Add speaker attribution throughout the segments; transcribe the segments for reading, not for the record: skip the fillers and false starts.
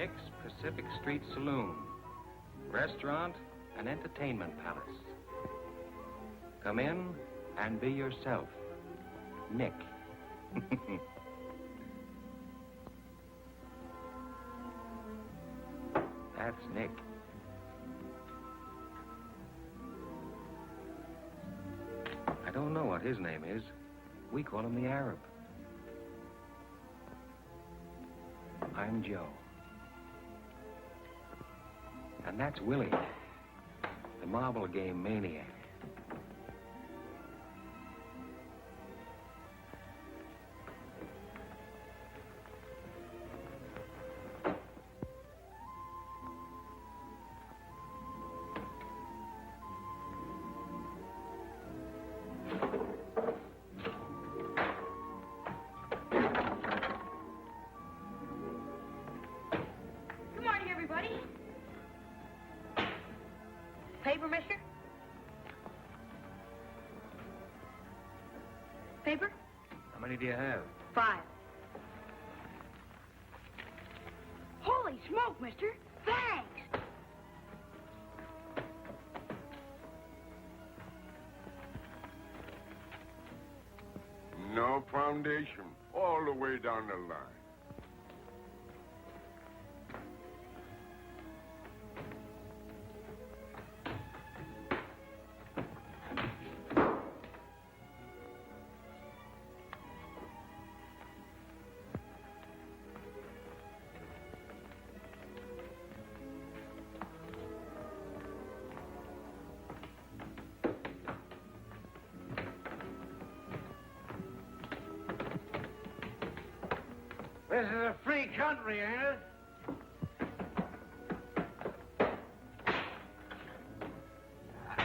Speaker 1: Nick's Pacific Street Saloon, restaurant and entertainment palace. Come in and be yourself. Nick. That's Nick. I don't know what his name is. We call him the Arab. I'm Joe. And that's Willie, the marble game maniac.
Speaker 2: Paper, mister? Paper?
Speaker 1: How many do you have?
Speaker 2: 5. Holy smoke, mister. Thanks.
Speaker 3: No foundation, all the way down the line.
Speaker 4: This is a free country, ain't it?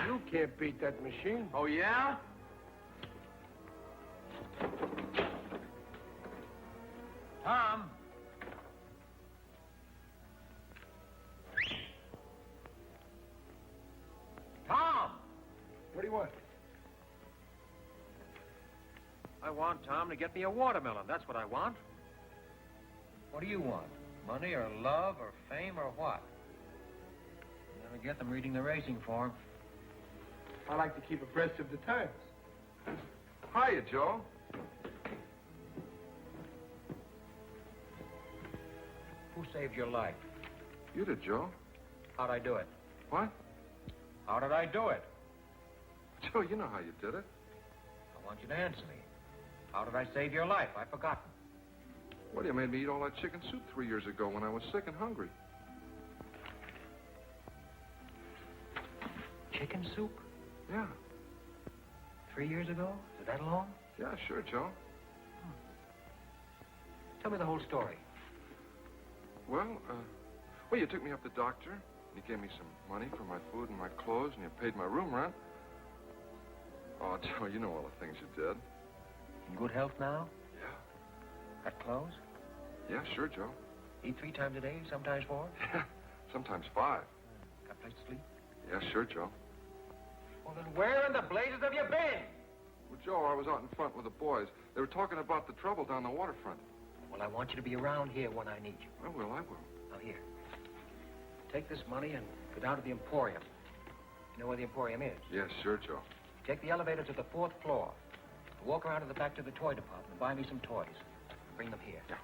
Speaker 3: You can't beat that machine.
Speaker 4: Oh, yeah? Tom? Tom!
Speaker 3: What do you want?
Speaker 1: I want Tom to get me a watermelon. That's what I want. What do you want? Money or love or fame or what? You never get them reading the racing form.
Speaker 3: I like to keep abreast of the times. Hiya, Joe.
Speaker 1: Who saved your life?
Speaker 3: You did, Joe.
Speaker 1: How'd I do it?
Speaker 3: What?
Speaker 1: How did I do it?
Speaker 3: Joe, you know how you did it.
Speaker 1: I want you to answer me. How did I save your life? I've forgotten.
Speaker 3: Well, you made me eat all that chicken soup 3 years ago when I was sick and hungry.
Speaker 1: Chicken soup?
Speaker 3: Yeah.
Speaker 1: 3 years ago? Is it that long?
Speaker 3: Yeah, sure, Joe.
Speaker 1: Tell me the whole story.
Speaker 3: Well, you took me up to the doctor. You gave me some money for my food and my clothes, and you paid my room rent. Oh, Joe, you know all the things you did.
Speaker 1: In good health now?
Speaker 3: Yeah.
Speaker 1: Got clothes?
Speaker 3: Yeah, sure, Joe.
Speaker 1: Eat 3 times a day, sometimes 4?
Speaker 3: Yeah, sometimes 5.
Speaker 1: Got a place to sleep?
Speaker 3: Yeah, sure, Joe.
Speaker 1: Well, then where in the blazes have you been?
Speaker 3: Well, Joe, I was out in front with the boys. They were talking about the trouble down the waterfront.
Speaker 1: Well, I want you to be around here when I need you.
Speaker 3: I will, I will.
Speaker 1: Now, here. Take this money and go down to the Emporium. You know where the Emporium is?
Speaker 3: Yes, sure, Joe.
Speaker 1: Take the elevator to the 4th floor. Walk around to the back to the toy department and buy me some toys. Bring them here.
Speaker 3: Yeah.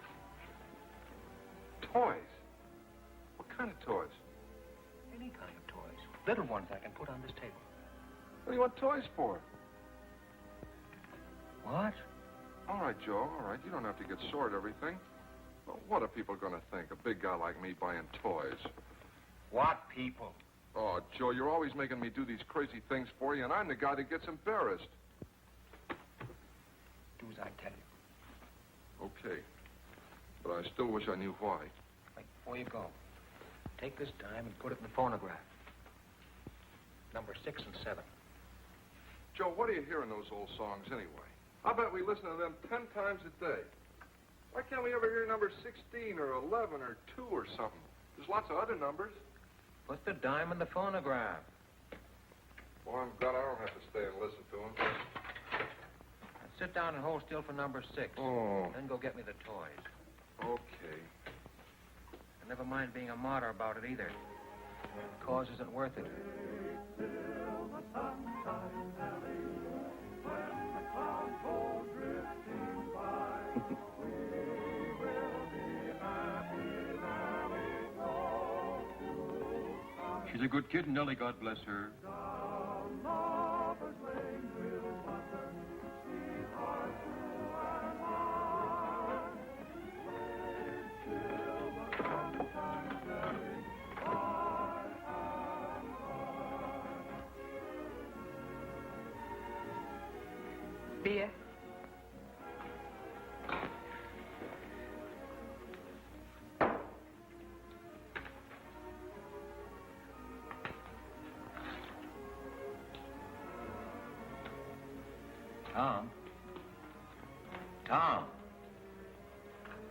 Speaker 3: Toys? What kind of toys?
Speaker 1: Any kind of toys. Little ones I can put on this table.
Speaker 3: What do you want toys for?
Speaker 1: What?
Speaker 3: All right, Joe, all right. You don't have to get sore at everything. Well, what are people going to think? A big guy like me buying toys.
Speaker 1: What people?
Speaker 3: Oh, Joe, you're always making me do these crazy things for you, and I'm the guy that gets embarrassed.
Speaker 1: Do as I tell you.
Speaker 3: Okay. But I still wish I knew why.
Speaker 1: Wait, before you go, take this dime and put it in the phonograph. Number 6 and 7.
Speaker 3: Joe, what do you hear in those old songs anyway? I bet we listen to them 10 times a day. Why can't we ever hear number 16 or 11 or 2 or something? There's lots of other numbers.
Speaker 1: Put the dime in the phonograph.
Speaker 3: Well, I'm glad I don't have to stay and listen to them.
Speaker 1: Now sit down and hold still for number 6.
Speaker 3: Oh.
Speaker 1: Then go get me the toys.
Speaker 3: Okay.
Speaker 1: And never mind being a martyr about it either. The cause isn't worth it.
Speaker 3: She's a good kid, Nellie, God bless her.
Speaker 2: Beer.
Speaker 1: Tom? Tom?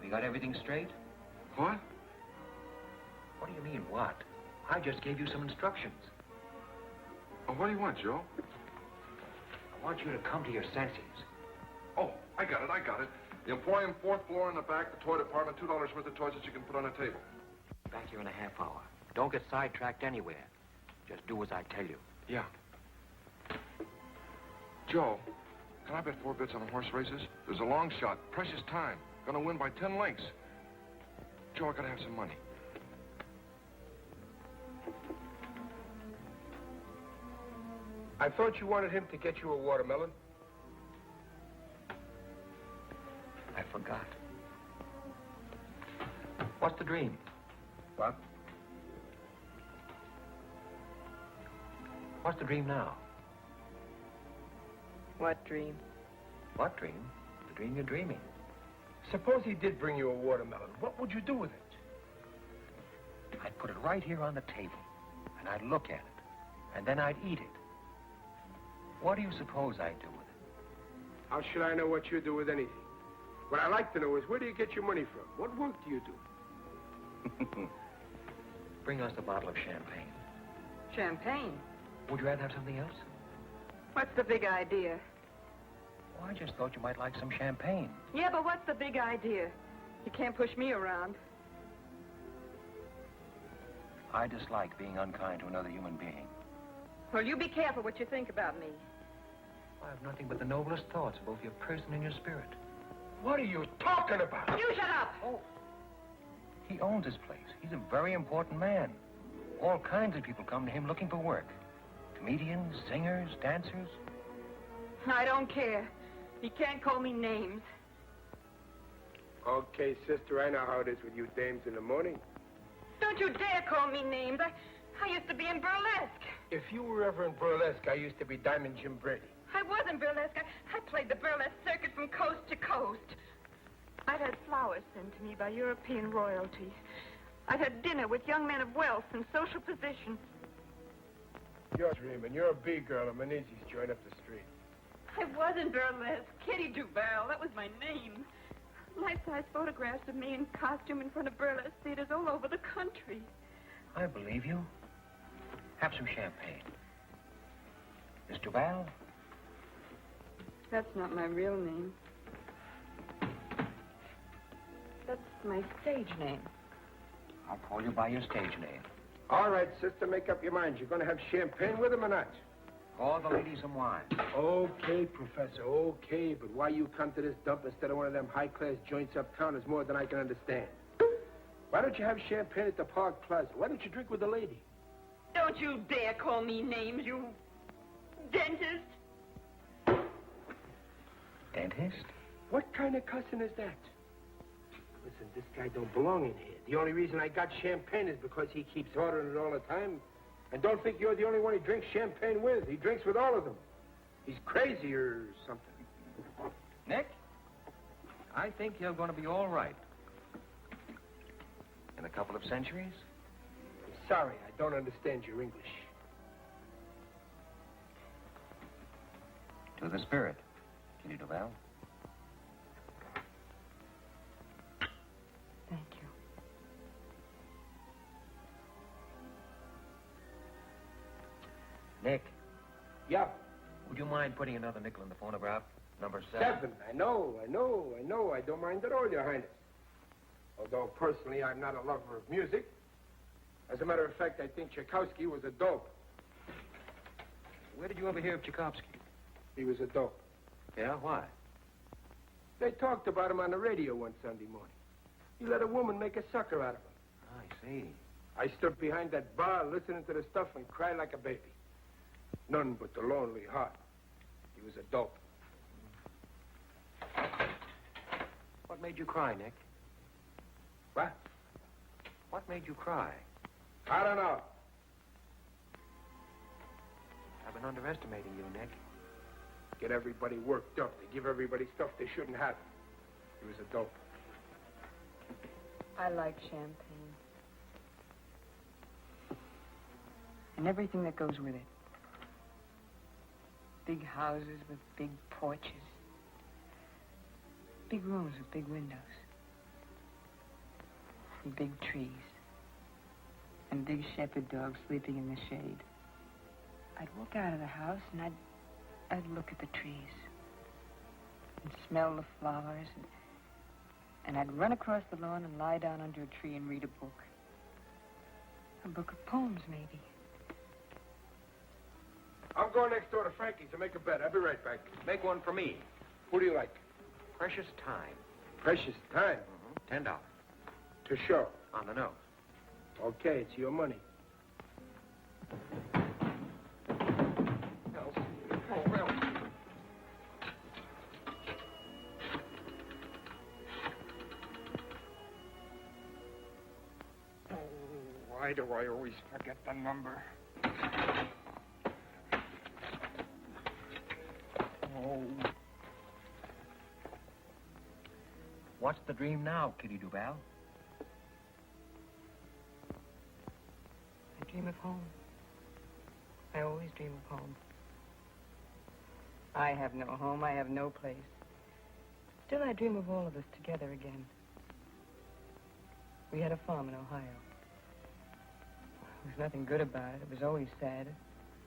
Speaker 1: We got everything straight?
Speaker 3: What?
Speaker 1: What do you mean, what? I just gave you some instructions.
Speaker 3: Oh, what do you want, Joe?
Speaker 1: I want you to come to your senses.
Speaker 3: Oh, I got it. The Emporium, 4th floor in the back, the toy department, $2 worth of toys that you can put on a table.
Speaker 1: Back here in a half hour. Don't get sidetracked anywhere. Just do as I tell you.
Speaker 3: Yeah. Joe, can I bet 4 bits on the horse races? There's a long shot, precious time. Gonna win by 10 lengths. Joe, I gotta have some money.
Speaker 5: I thought you wanted him to get you a watermelon.
Speaker 1: I forgot. What's the dream?
Speaker 5: What?
Speaker 1: What's the dream now?
Speaker 2: What dream?
Speaker 1: What dream? The dream you're dreaming.
Speaker 5: Suppose he did bring you a watermelon. What would you do with it?
Speaker 1: I'd put it right here on the table, and I'd look at it, and then I'd eat it. What do you suppose I'd do with it?
Speaker 5: How should I know what you do with anything? What I'd like to know is, where do you get your money from? What work do you do?
Speaker 1: Bring us a bottle of champagne.
Speaker 2: Champagne.
Speaker 1: Would you rather have something else?
Speaker 2: What's the big idea?
Speaker 1: Well, I just thought you might like some champagne.
Speaker 2: Yeah, but what's the big idea? You can't push me around.
Speaker 1: I dislike being unkind to another human being.
Speaker 2: Well, you be careful what you think about me.
Speaker 1: I have nothing but the noblest thoughts of both your person and your spirit.
Speaker 5: What are you talking about?
Speaker 2: You shut up!
Speaker 1: Oh. He owns this place. He's a very important man. All kinds of people come to him looking for work. Comedians, singers, dancers.
Speaker 2: I don't care. You can't call me names.
Speaker 5: Okay, sister, I know how it is with you dames in the morning.
Speaker 2: Don't you dare call me names. I used to be in burlesque.
Speaker 5: If you were ever in burlesque, I used to be Diamond Jim Brady.
Speaker 2: I was in burlesque. I played the burlesque circuit from coast to coast. I'd had flowers sent to me by European royalty. I'd had dinner with young men of wealth and social position.
Speaker 5: You're dreaming. You're a B-girl at Menezes joint up the street.
Speaker 2: I was in burlesque. Kitty Duval. That was my name. Life-size photographs of me in costume in front of burlesque theaters all over the country.
Speaker 1: I believe you. Have some champagne. Miss Duval?
Speaker 2: That's not my real name. That's my stage name.
Speaker 1: I'll call you by your stage name.
Speaker 5: All right, sister, make up your mind. You're going to have champagne with him or not?
Speaker 1: Call the ladies some wine.
Speaker 5: Okay, Professor, okay. But why you come to this dump instead of one of them high-class joints uptown is more than I can understand. Why don't you have champagne at the Park Plaza? Why don't you drink with a lady?
Speaker 2: Don't you dare call me names, you dentist.
Speaker 1: Dentist?
Speaker 5: What kind of cussing is that? Listen, this guy don't belong in here. The only reason I got champagne is because he keeps ordering it all the time. And don't think you're the only one he drinks champagne with. He drinks with all of them. He's crazy or something.
Speaker 1: Nick? I think you're going to be all right. In a couple of centuries?
Speaker 5: I'm sorry, I don't understand your English.
Speaker 1: To the spirit, Kitty Duval.
Speaker 2: Thank you.
Speaker 1: Nick,
Speaker 5: Yeah.
Speaker 1: would you mind putting another nickel in the phonograph? Number 7.
Speaker 5: 7. I know. I don't mind at all, Your Highness. Although personally I'm not a lover of music. As a matter of fact, I think Tchaikovsky was a dope.
Speaker 1: Where did you ever hear of Tchaikovsky?
Speaker 5: He was a dope.
Speaker 1: Yeah, why?
Speaker 5: They talked about him on the radio one Sunday morning. He let a woman make a sucker out of him.
Speaker 1: I see.
Speaker 5: I stood behind that bar listening to the stuff and cried like a baby. None but the lonely heart. He was a dope.
Speaker 1: What made you cry, Nick?
Speaker 5: What?
Speaker 1: What made you cry?
Speaker 5: I don't know.
Speaker 1: I've been underestimating you, Nick.
Speaker 5: Get everybody worked up. They give everybody stuff they shouldn't have. He was a dope.
Speaker 2: I like champagne. And everything that goes with it. Big houses with big porches. Big rooms with big windows. And big trees. And big shepherd dogs sleeping in the shade. I'd walk out of the house and I'd look at the trees. And smell the flowers. And I'd run across the lawn and lie down under a tree and read a book. A book of poems, maybe.
Speaker 5: I'm going next door to Frankie's to make a bet. I'll be right back.
Speaker 1: Make one for me.
Speaker 5: Who do you like?
Speaker 1: Precious time.
Speaker 5: Precious time.
Speaker 1: $10.
Speaker 5: To show.
Speaker 1: On the nose.
Speaker 5: Okay, it's your money.
Speaker 6: Why do I always forget the number? Oh.
Speaker 1: What's the dream now, Kitty Duval?
Speaker 2: I dream of home. I always dream of home. I have no home. I have no place. Still, I dream of all of us together again. We had a farm in Ohio. There was nothing good about it. It was always sad.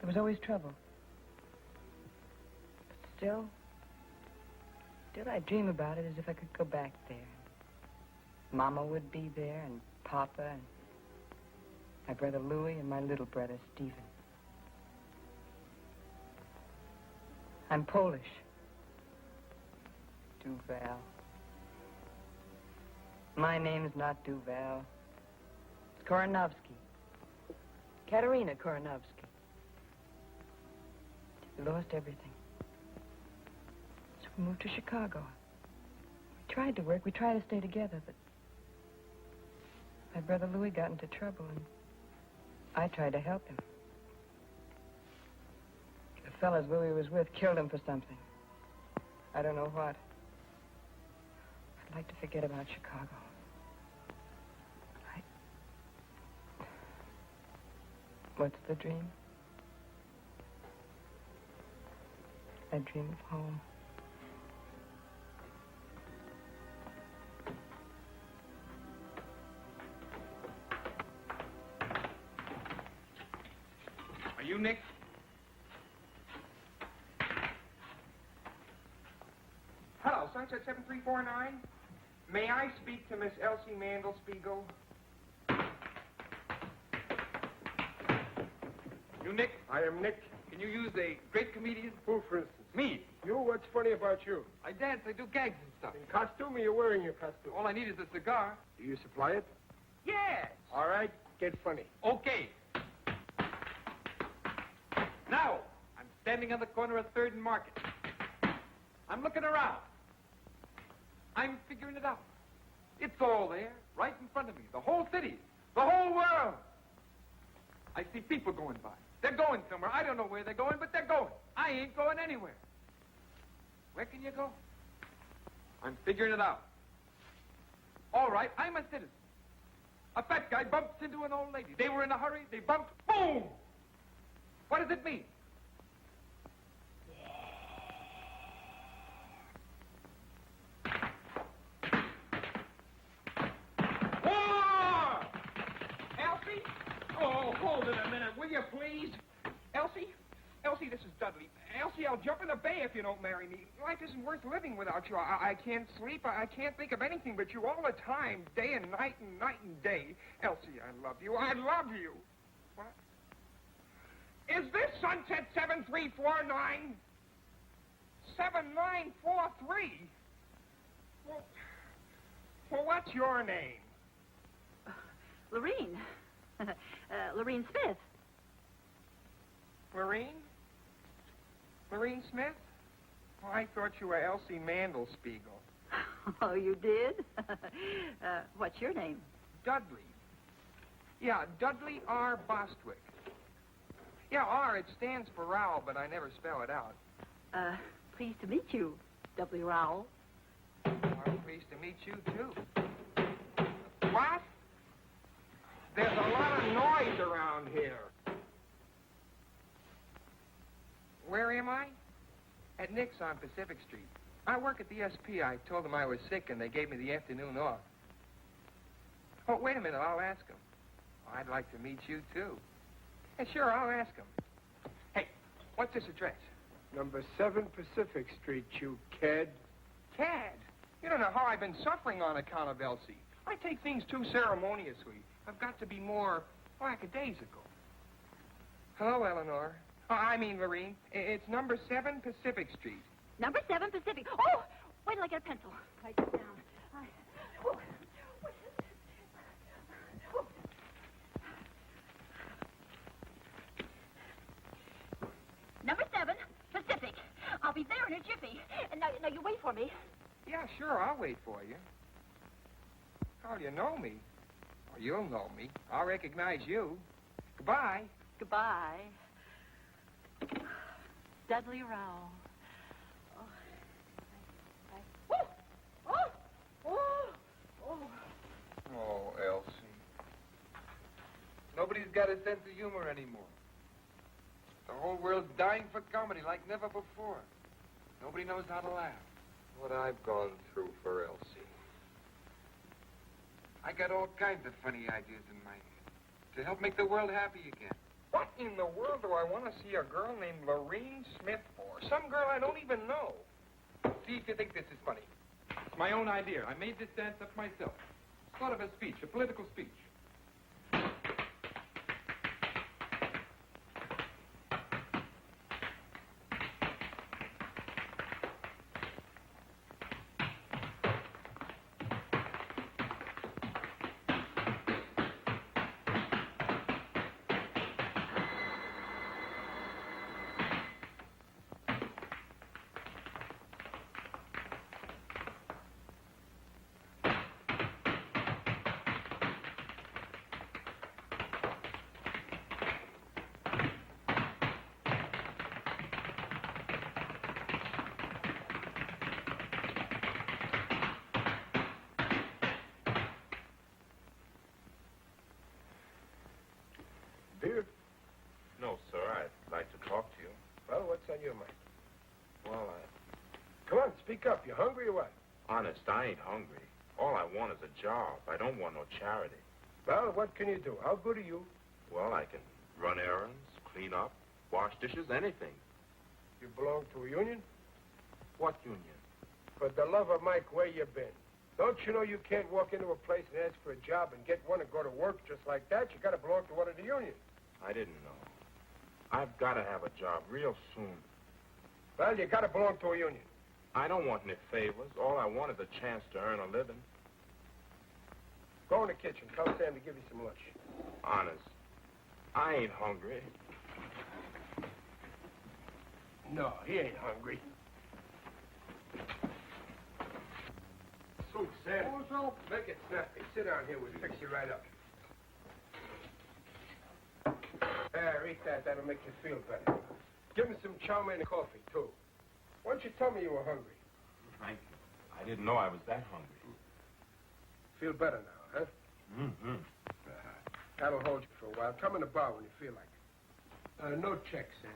Speaker 2: There was always trouble. But still I dream about it as if I could go back there. Mama would be there, and Papa, and my brother Louis, and my little brother Stephen. I'm Polish. Duval. My name's not Duval. It's Koronovsky. Katerina Koronovsky. We lost everything. So we moved to Chicago. We tried to work. We tried to stay together, but my brother Louis got into trouble, and I tried to help him. The fellas Louis was with killed him for something. I don't know what. I'd like to forget about Chicago. What's the dream? I dream of home.
Speaker 6: Are you Nick? Hello, Sunset 7349. May I speak to Miss Elsie Mandelspiegel? You Nick?
Speaker 5: I am Nick.
Speaker 6: Can you use a great comedian?
Speaker 5: Who, for instance?
Speaker 6: Me.
Speaker 5: You? What's funny about you?
Speaker 6: I dance, I do gags and stuff.
Speaker 5: In costume or you're wearing your costume?
Speaker 6: All I need is a cigar.
Speaker 5: Do you supply it?
Speaker 6: Yes.
Speaker 5: All right, get funny.
Speaker 6: Okay. Now, I'm standing on the corner of 3rd and Market. I'm looking around. I'm figuring it out. It's all there, right in front of me. The whole city, the whole world. I see people going by. They're going somewhere. I don't know where they're going, but they're going. I ain't going anywhere. Where can you go? I'm figuring it out. All right, I'm a citizen. A fat guy bumps into an old lady. They were in a hurry. They bumped. Boom! What does it mean? War! Elsie? Oh, hold it a minute, will you, please? Elsie? Elsie, this is Dudley. Elsie,
Speaker 7: Elsie, I'll jump in the bay if you don't marry me. Life isn't worth living without you. I can't sleep. I can't think of anything but you all the time, day and night and day. Elsie, I love you. I love you. What? Is this Sunset 7349? 7943? Well, what's your name?
Speaker 8: Lorene. Lorene Smith.
Speaker 7: Lorene? Lorene Smith? Oh, I thought you were Elsie Mandelspiegel.
Speaker 8: Oh, you did? What's your name?
Speaker 7: Dudley. Yeah, Dudley R. Bostwick. Yeah, R, it stands for Rowell, but I never spell it out.
Speaker 8: Pleased to meet you, W. Rowell.
Speaker 7: I'm pleased to meet you, too. What? There's a lot of noise around here. Where am I? At Nick's on Pacific Street. I work at the SP. I told them I was sick, and they gave me the afternoon off. Oh, wait a minute. I'll ask them. Oh, I'd like to meet you, too. Yeah, sure, I'll ask them. Hey, what's this address?
Speaker 5: Number 7 Pacific Street, you cad.
Speaker 7: Cad? You don't know how I've been suffering on account of Elsie. I take things too ceremoniously. I've got to be more lackadaisical. Hello, Eleanor. I mean, Lorene. It's number 7 Pacific Street.
Speaker 8: Number 7 Pacific. Oh, wait till I get a pencil. Write this down. Number 7 Pacific. I'll be there in a jiffy. And now you wait for me.
Speaker 7: Yeah, sure, I'll wait for you. Oh, you know me. Oh, you'll know me. I'll recognize you. Goodbye.
Speaker 8: Goodbye. Dudley Rowell.
Speaker 3: Oh, Elsie. Nobody's got a sense of humor anymore. The whole world's dying for comedy like never before. Nobody knows how to laugh. What I've gone through for Elsie. I got all kinds of funny ideas in my head to help make the world happy again.
Speaker 7: What in the world do I want to see a girl named Lorene Smith for? Some girl I don't even know. See if you think this is funny.
Speaker 6: It's my own idea. I made this dance up myself. Sort of a speech, a political speech.
Speaker 5: Beer?
Speaker 9: No, sir. I'd like to talk to you.
Speaker 5: Well, what's on your mind?
Speaker 9: Well,
Speaker 5: Come on, speak up. You hungry or what?
Speaker 9: honest, I ain't hungry. All I want is a job. I don't want no charity.
Speaker 5: Well, what can you do? How good are you?
Speaker 9: Well, I can run errands, clean up, wash dishes, anything.
Speaker 5: You belong to a union?
Speaker 9: What union?
Speaker 5: For the love of Mike, where you been? Don't you know you can't walk into a place and ask for a job and get one and go to work just like that? You got to belong to one of the unions.
Speaker 9: I didn't know. I've got to have a job real soon.
Speaker 5: Well, you got to belong to a union.
Speaker 9: I don't want any favors. All I want is a chance to earn a living.
Speaker 5: Go in the kitchen. Tell Sam to give you some lunch.
Speaker 9: Honest, I ain't hungry.
Speaker 5: No, he ain't hungry. Soup, Sam. Make it snappy. Sit down here. We'll fix you right up. There, eat that. That'll make you feel better. Give me some chow mein and coffee, too. Why don't you tell me you were hungry?
Speaker 9: I didn't know I was that hungry.
Speaker 5: Feel better now, huh?
Speaker 9: Mm-hmm.
Speaker 5: That'll hold you for a while. Come in the bar when you feel like it. No checks, Sam.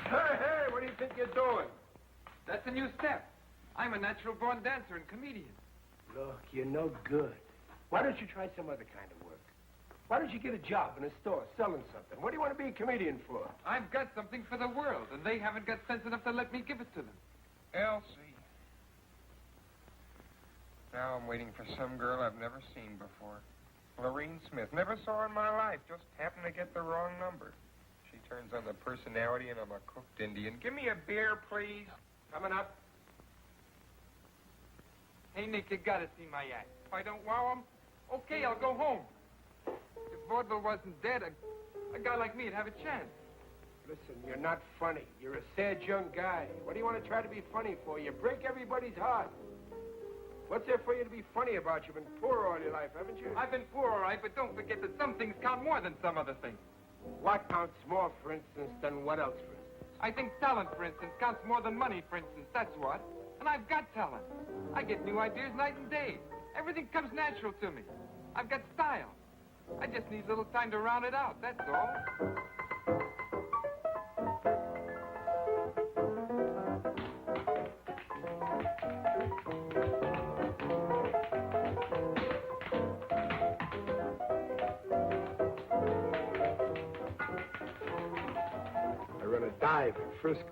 Speaker 5: Hey, what do you think you're doing?
Speaker 6: That's a new step. I'm a natural-born dancer and comedian.
Speaker 5: Look, you're no good. Why don't you try some other kind of work? Why don't you get a job in a store selling something? What do you want to be a comedian for?
Speaker 6: I've got something for the world, and they haven't got sense enough to let me give it to them. Elsie. Now I'm waiting for some girl I've never seen before. Lorene Smith. Never saw her in my life. Just happened to get the wrong number. She turns on the personality, and I'm a cooked Indian. Give me a beer, please.
Speaker 5: Coming up.
Speaker 6: Hey, Nick, you gotta see my act. If I don't wow him, okay, I'll go home. If vaudeville wasn't dead, a guy like me'd have a chance.
Speaker 5: Listen, you're not funny. You're a sad young guy. What do you want to try to be funny for? You break everybody's heart. What's there for you to be funny about? You've been poor all your life, haven't you?
Speaker 6: I've been poor, all right, but don't forget that some things count more than some other things.
Speaker 5: What counts more, for instance, than what else, for instance?
Speaker 6: I think talent, for instance, counts more than money, for instance. That's what. And I've got talent. I get new ideas night and day. Everything comes natural to me. I've got style. I just need a little time to round it out, that's all.
Speaker 5: I run a dive in Frisco.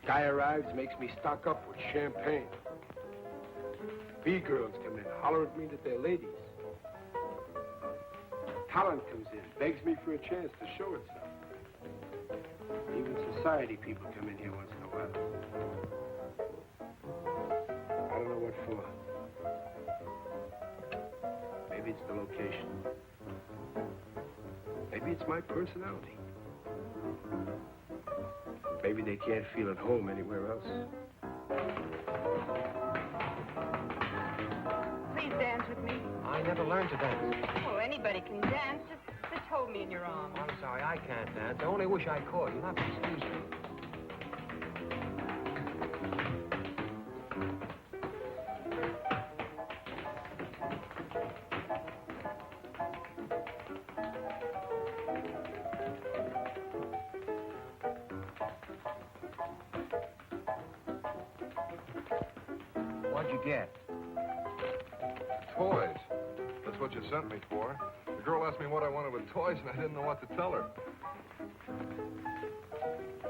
Speaker 5: Guy arrives, makes me stock up with champagne. B-girls come in, holler at me that they're ladies. Talent comes in, begs me for a chance to show itself. Even society people come in here once in a while. I don't know what for. Maybe it's the location. Maybe it's my personality. Maybe they can't feel at home anywhere else.
Speaker 2: Please dance with me.
Speaker 1: I never learned to dance.
Speaker 2: Well, anybody can dance. Just hold me in your arms.
Speaker 1: I'm sorry, I can't dance. I only wish I could. You'll have to excuse me. What'd you get?
Speaker 3: Toys. That's what you sent me for. The girl asked me what I wanted with toys, and I didn't know what to tell her.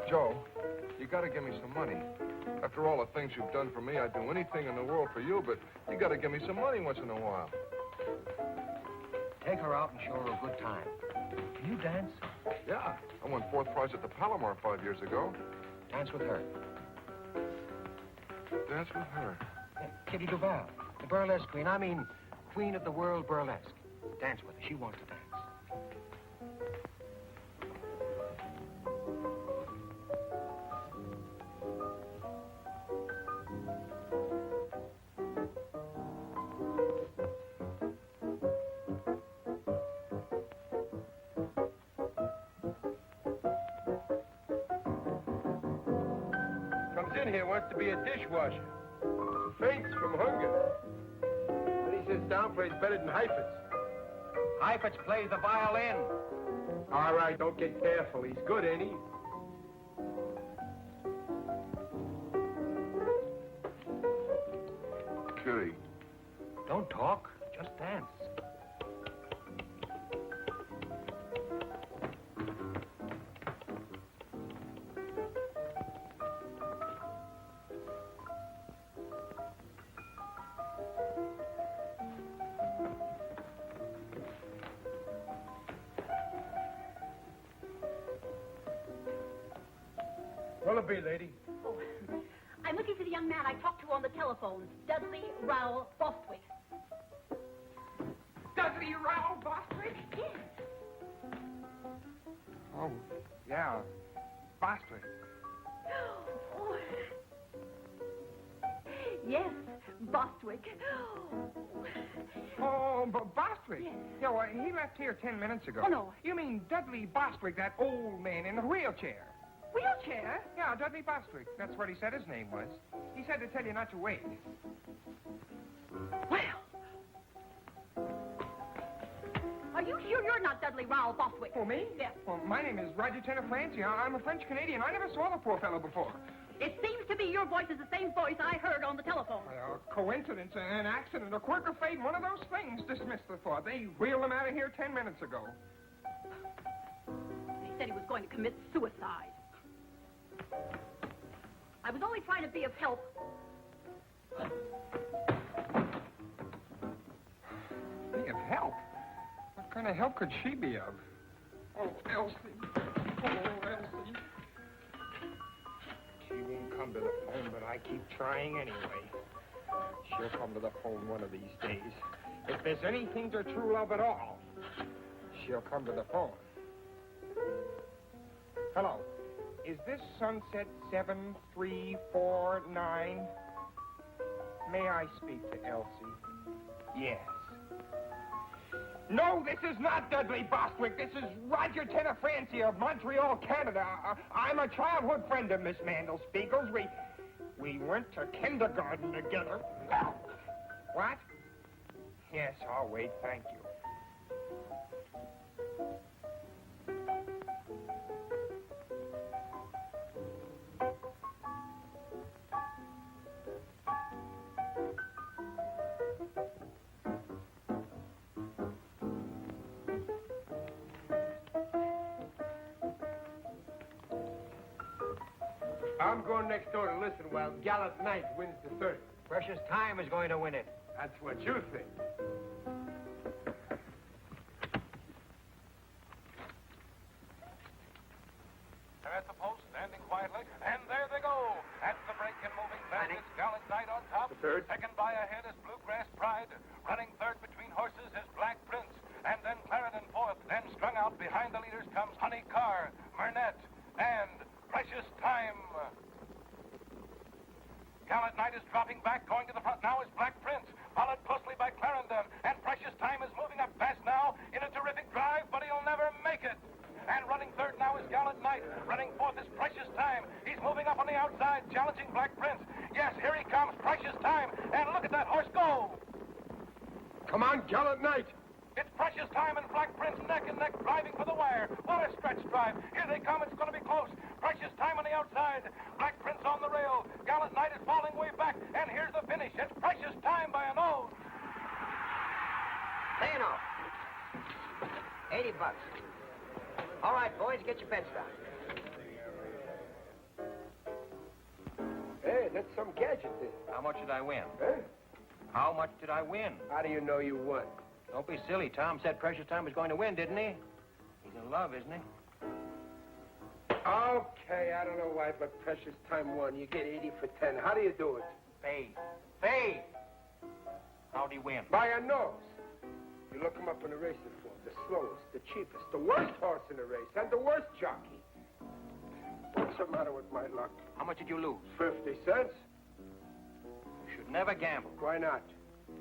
Speaker 3: Joe, you gotta give me some money. After all the things you've done for me, I'd do anything in the world for you, but you gotta give me some money once in a while.
Speaker 1: Take her out and show her a good time. Can you dance?
Speaker 3: Yeah, I won 4th prize at the Palomar 5 years ago.
Speaker 1: Dance with her.
Speaker 3: Dance with her.
Speaker 1: Yeah, Kitty Duval, the burlesque queen. I mean, queen of the world burlesque. Dance with her. She wants to dance.
Speaker 5: Comes in here, wants to be a dishwasher. Faints from hunger. Then he sits down, plays better than Heifetz.
Speaker 1: Heifetz plays the violin.
Speaker 5: All right, don't get careful. He's good, ain't he?
Speaker 3: Kitty.
Speaker 1: Don't talk. Just dance.
Speaker 5: What'll it be, lady?
Speaker 8: Oh, I'm looking for the young man I talked to on the telephone, Dudley Rowell Bostwick.
Speaker 6: Dudley Rowell Bostwick?
Speaker 8: Yes.
Speaker 6: Oh, yeah. Bostwick.
Speaker 8: Oh. Yes, Bostwick.
Speaker 6: Oh, Bostwick?
Speaker 8: Yes.
Speaker 6: Yeah, well, he left here 10 minutes ago.
Speaker 8: Oh, no.
Speaker 6: You mean Dudley Bostwick, that old man in the wheelchair?
Speaker 8: Wheelchair?
Speaker 6: Yeah, Dudley Bostwick. That's what he said his name was. He said to tell you not to wait.
Speaker 8: Well. Are you sure you're not Dudley Rowell Bostwick?
Speaker 6: Oh, me?
Speaker 8: Yes.
Speaker 6: Well, my name is Roger Tenor Francie. I'm a French-Canadian. I never saw the poor fellow before.
Speaker 8: It seems to me your voice is the same voice I heard on the telephone.
Speaker 7: Coincidence, an accident, a quirk of fate, one of those things. Dismiss the thought. They wheeled him out of here 10 minutes ago.
Speaker 8: He said he was going to commit suicide. I was only trying to be of help.
Speaker 7: Be of help? What kind of help could she be of? Oh, Elsie. Oh, Elsie. She won't come to the phone, but I keep trying anyway. She'll come to the phone one of these days. If there's anything to true love at all, she'll come to the phone. Hello. Is this Sunset 7349? May I speak to Elsie? Yes. No, this is not Dudley Bostwick. This is Roger Tenafranci of Montreal, Canada. I'm a childhood friend of Miss Mandel Spiegel's. We went to kindergarten together. What? Yes, I'll wait. Thank you.
Speaker 5: I'm going next door to listen while Gallant Knight wins the third.
Speaker 1: Precious Time is going to win it.
Speaker 5: That's what you think.
Speaker 10: They're at the post, standing quietly, and there they go. At the break and moving fast is Gallant Knight on top.
Speaker 5: The third.
Speaker 10: Second by ahead is Bluegrass Pride. Running third between horses is Black Prince. And then Clarendon fourth. Then strung out behind the leaders comes Honey Carr, Murnett, and Precious Time. Gallant Knight is dropping back, going to the front now is Black Prince, followed closely by Clarendon, and Precious Time is moving up fast now in a terrific drive, but he'll never make it. And running third now is Gallant Knight. Running fourth is Precious Time. He's moving up on the outside, challenging Black Prince. Yes, here he comes, Precious Time, and look at that horse go.
Speaker 5: Come on, Gallant Knight.
Speaker 10: It's Precious Time and Black Prince neck and neck driving for the wire. What a stretch drive. Here they come. It's going to be close. Precious Time on the outside. Black Prince on the rail. Gallant Knight is falling way back. And here's the finish. It's Precious Time by a nose.
Speaker 11: Paying off. $80. All right, boys, get your bets down.
Speaker 5: Hey, that's some gadget there.
Speaker 1: How much did I win?
Speaker 5: Huh?
Speaker 1: How much did I win?
Speaker 5: How do you know you won?
Speaker 1: Don't be silly. Tom said Precious Time was going to win, didn't he? He's in love, isn't he?
Speaker 5: Okay, I don't know why, but Precious Time won. You get 80 for 10. How do you do it?
Speaker 1: Fade. Fade! How'd he win?
Speaker 5: By a nose. You look him up in the racing form. The slowest, the cheapest, the worst horse in the race, and the worst jockey. What's the matter with my luck?
Speaker 1: How much did you lose?
Speaker 5: 50 cents.
Speaker 1: You should never gamble.
Speaker 5: Why not?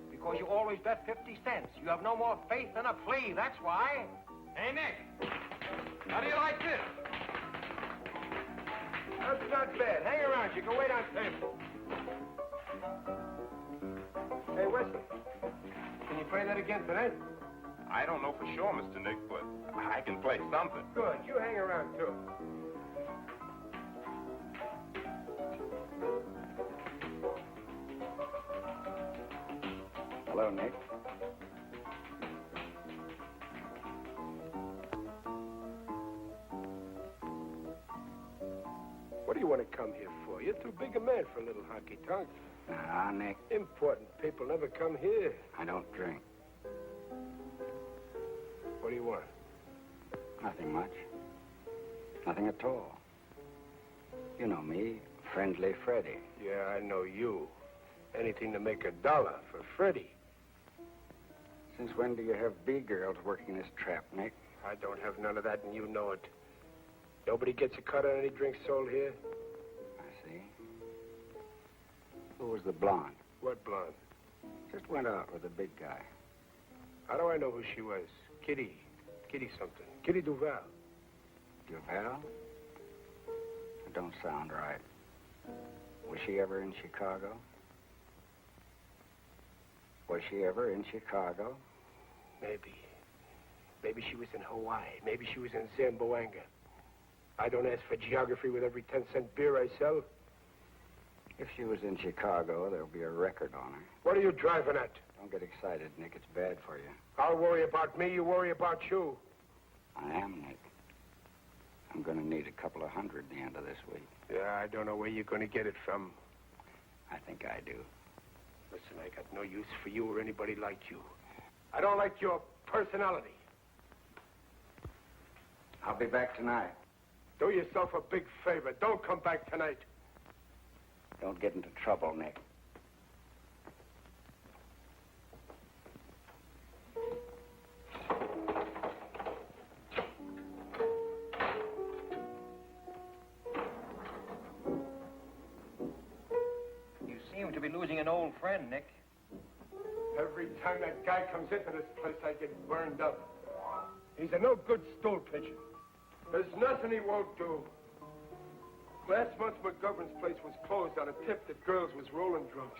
Speaker 1: Because you always bet 50 cents. You have no more faith than a flea, that's why.
Speaker 6: Hey, Nick. How do you like this?
Speaker 5: That's not bad. Hang around. You can wait on table. Hey, Wesley. Can you play that again tonight?
Speaker 9: I don't know for sure, Mr. Nick, but I can play something.
Speaker 5: Good. You hang around, too.
Speaker 12: Hello, Nick.
Speaker 5: What do you want to come here for? You're too big a man for a little honky-tonk.
Speaker 12: Ah, Nick,
Speaker 5: Important people never come here.
Speaker 12: I don't drink.
Speaker 5: What do you want?
Speaker 12: Nothing much. Nothing at all. You know me, Friendly Freddie.
Speaker 5: Yeah, I know you. Anything to make $1 for Freddie.
Speaker 12: Since when do you have B-girls working this trap, Nick?
Speaker 5: I don't have none of that, and you know it. Nobody gets a cut on any drinks sold here.
Speaker 12: I see. Who was the blonde?
Speaker 5: What blonde?
Speaker 12: Just went out with a big guy.
Speaker 5: How do I know who she was? Kitty something. Kitty Duval.
Speaker 12: Duval? It don't sound right. Was she ever in Chicago? Was she ever in Chicago?
Speaker 5: Maybe. Maybe she was in Hawaii. Maybe she was in Zamboanga. I don't ask for geography with every 10-cent beer I sell.
Speaker 12: If she was in Chicago, there'll be a record on her.
Speaker 5: What are you driving at?
Speaker 12: Don't get excited, Nick. It's bad for you.
Speaker 5: I'll worry about me, you worry about you.
Speaker 12: I am, Nick. I'm going to need a couple of hundred at the end of this week.
Speaker 5: Yeah, I don't know where you're going to get it from.
Speaker 12: I think I do.
Speaker 5: Listen, I got no use for you or anybody like you. I don't like your personality.
Speaker 12: I'll be back tonight.
Speaker 5: Do yourself a big favor. Don't come back tonight.
Speaker 12: Don't get into trouble, Nick.
Speaker 1: You seem to be losing an old friend, Nick.
Speaker 5: Every time that guy comes into this place, I get burned up. He's a no good stool pigeon. There's nothing he won't do. Last month, McGovern's place was closed on a tip that girls was rolling drunks.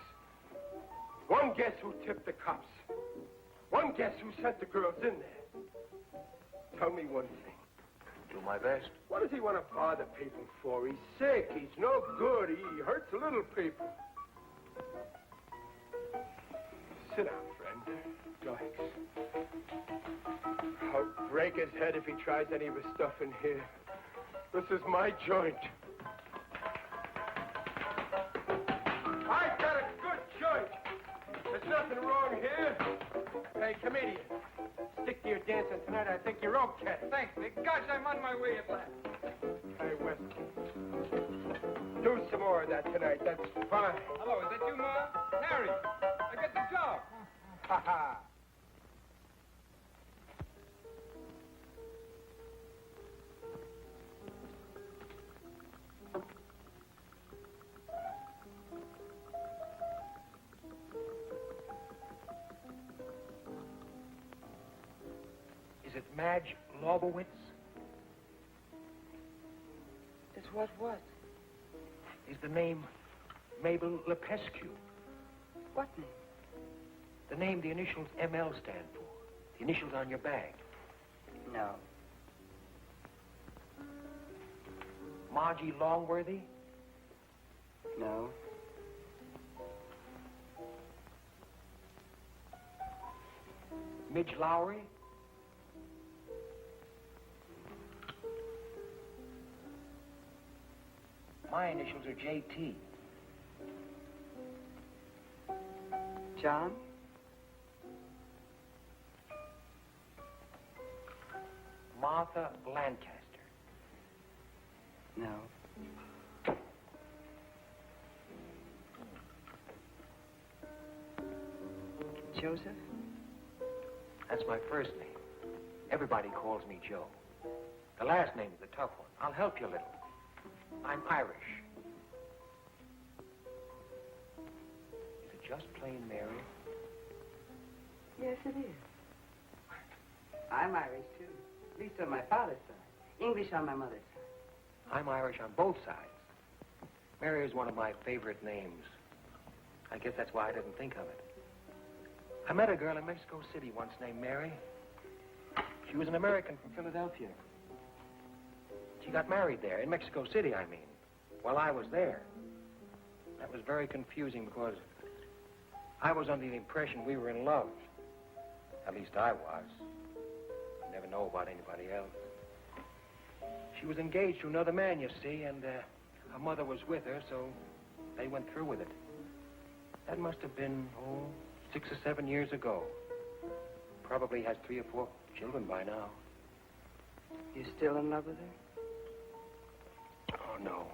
Speaker 5: One guess who tipped the cops. One guess who sent the girls in there. Tell me one thing.
Speaker 1: Do my best.
Speaker 5: What does he want to bother people for? He's sick. He's no good. He hurts the little people. Sit down, friend. Relax. I'll break his head if he tries any of his stuff in here. This is my joint. I've got a good joint. There's nothing wrong here. Hey, comedian. Stick to your dancing tonight. I think you're okay.
Speaker 6: Thanks, Nick. Gosh, I'm on my way at last.
Speaker 5: Hey, West. Do some more of that tonight. That's fine.
Speaker 6: Hello, is that you, Ma? Harry, I got the job.
Speaker 5: Ha ha.
Speaker 1: Is it Madge Lobowitz?
Speaker 2: Is what?
Speaker 1: Is the name Mabel Lepescu?
Speaker 2: What name?
Speaker 1: The name the initials ML stand for. The initials on your bag.
Speaker 2: No.
Speaker 1: Margie Longworthy?
Speaker 2: No.
Speaker 1: Midge Lowry? My initials are JT.
Speaker 2: John?
Speaker 1: Martha Lancaster.
Speaker 2: No. Joseph?
Speaker 1: That's my first name. Everybody calls me Joe. The last name is the tough one. I'll help you a little. I'm Irish. Is it just plain Mary?
Speaker 2: Yes, it is. I'm Irish, too. At least on my father's side. English on my mother's side.
Speaker 1: I'm Irish on both sides. Mary is one of my favorite names. I guess that's why I didn't think of it. I met a girl in Mexico City once named Mary. She was an American from Philadelphia. She got married there, in Mexico City, I mean, while I was there. That was very confusing because I was under the impression we were in love. At least I was. I never know about anybody else. She was engaged to another man, you see, and her mother was with her, so they went through with it. That must have been, 6 or 7 years ago. Probably has 3 or 4 children by now.
Speaker 2: You still in love with her?
Speaker 1: Oh, no.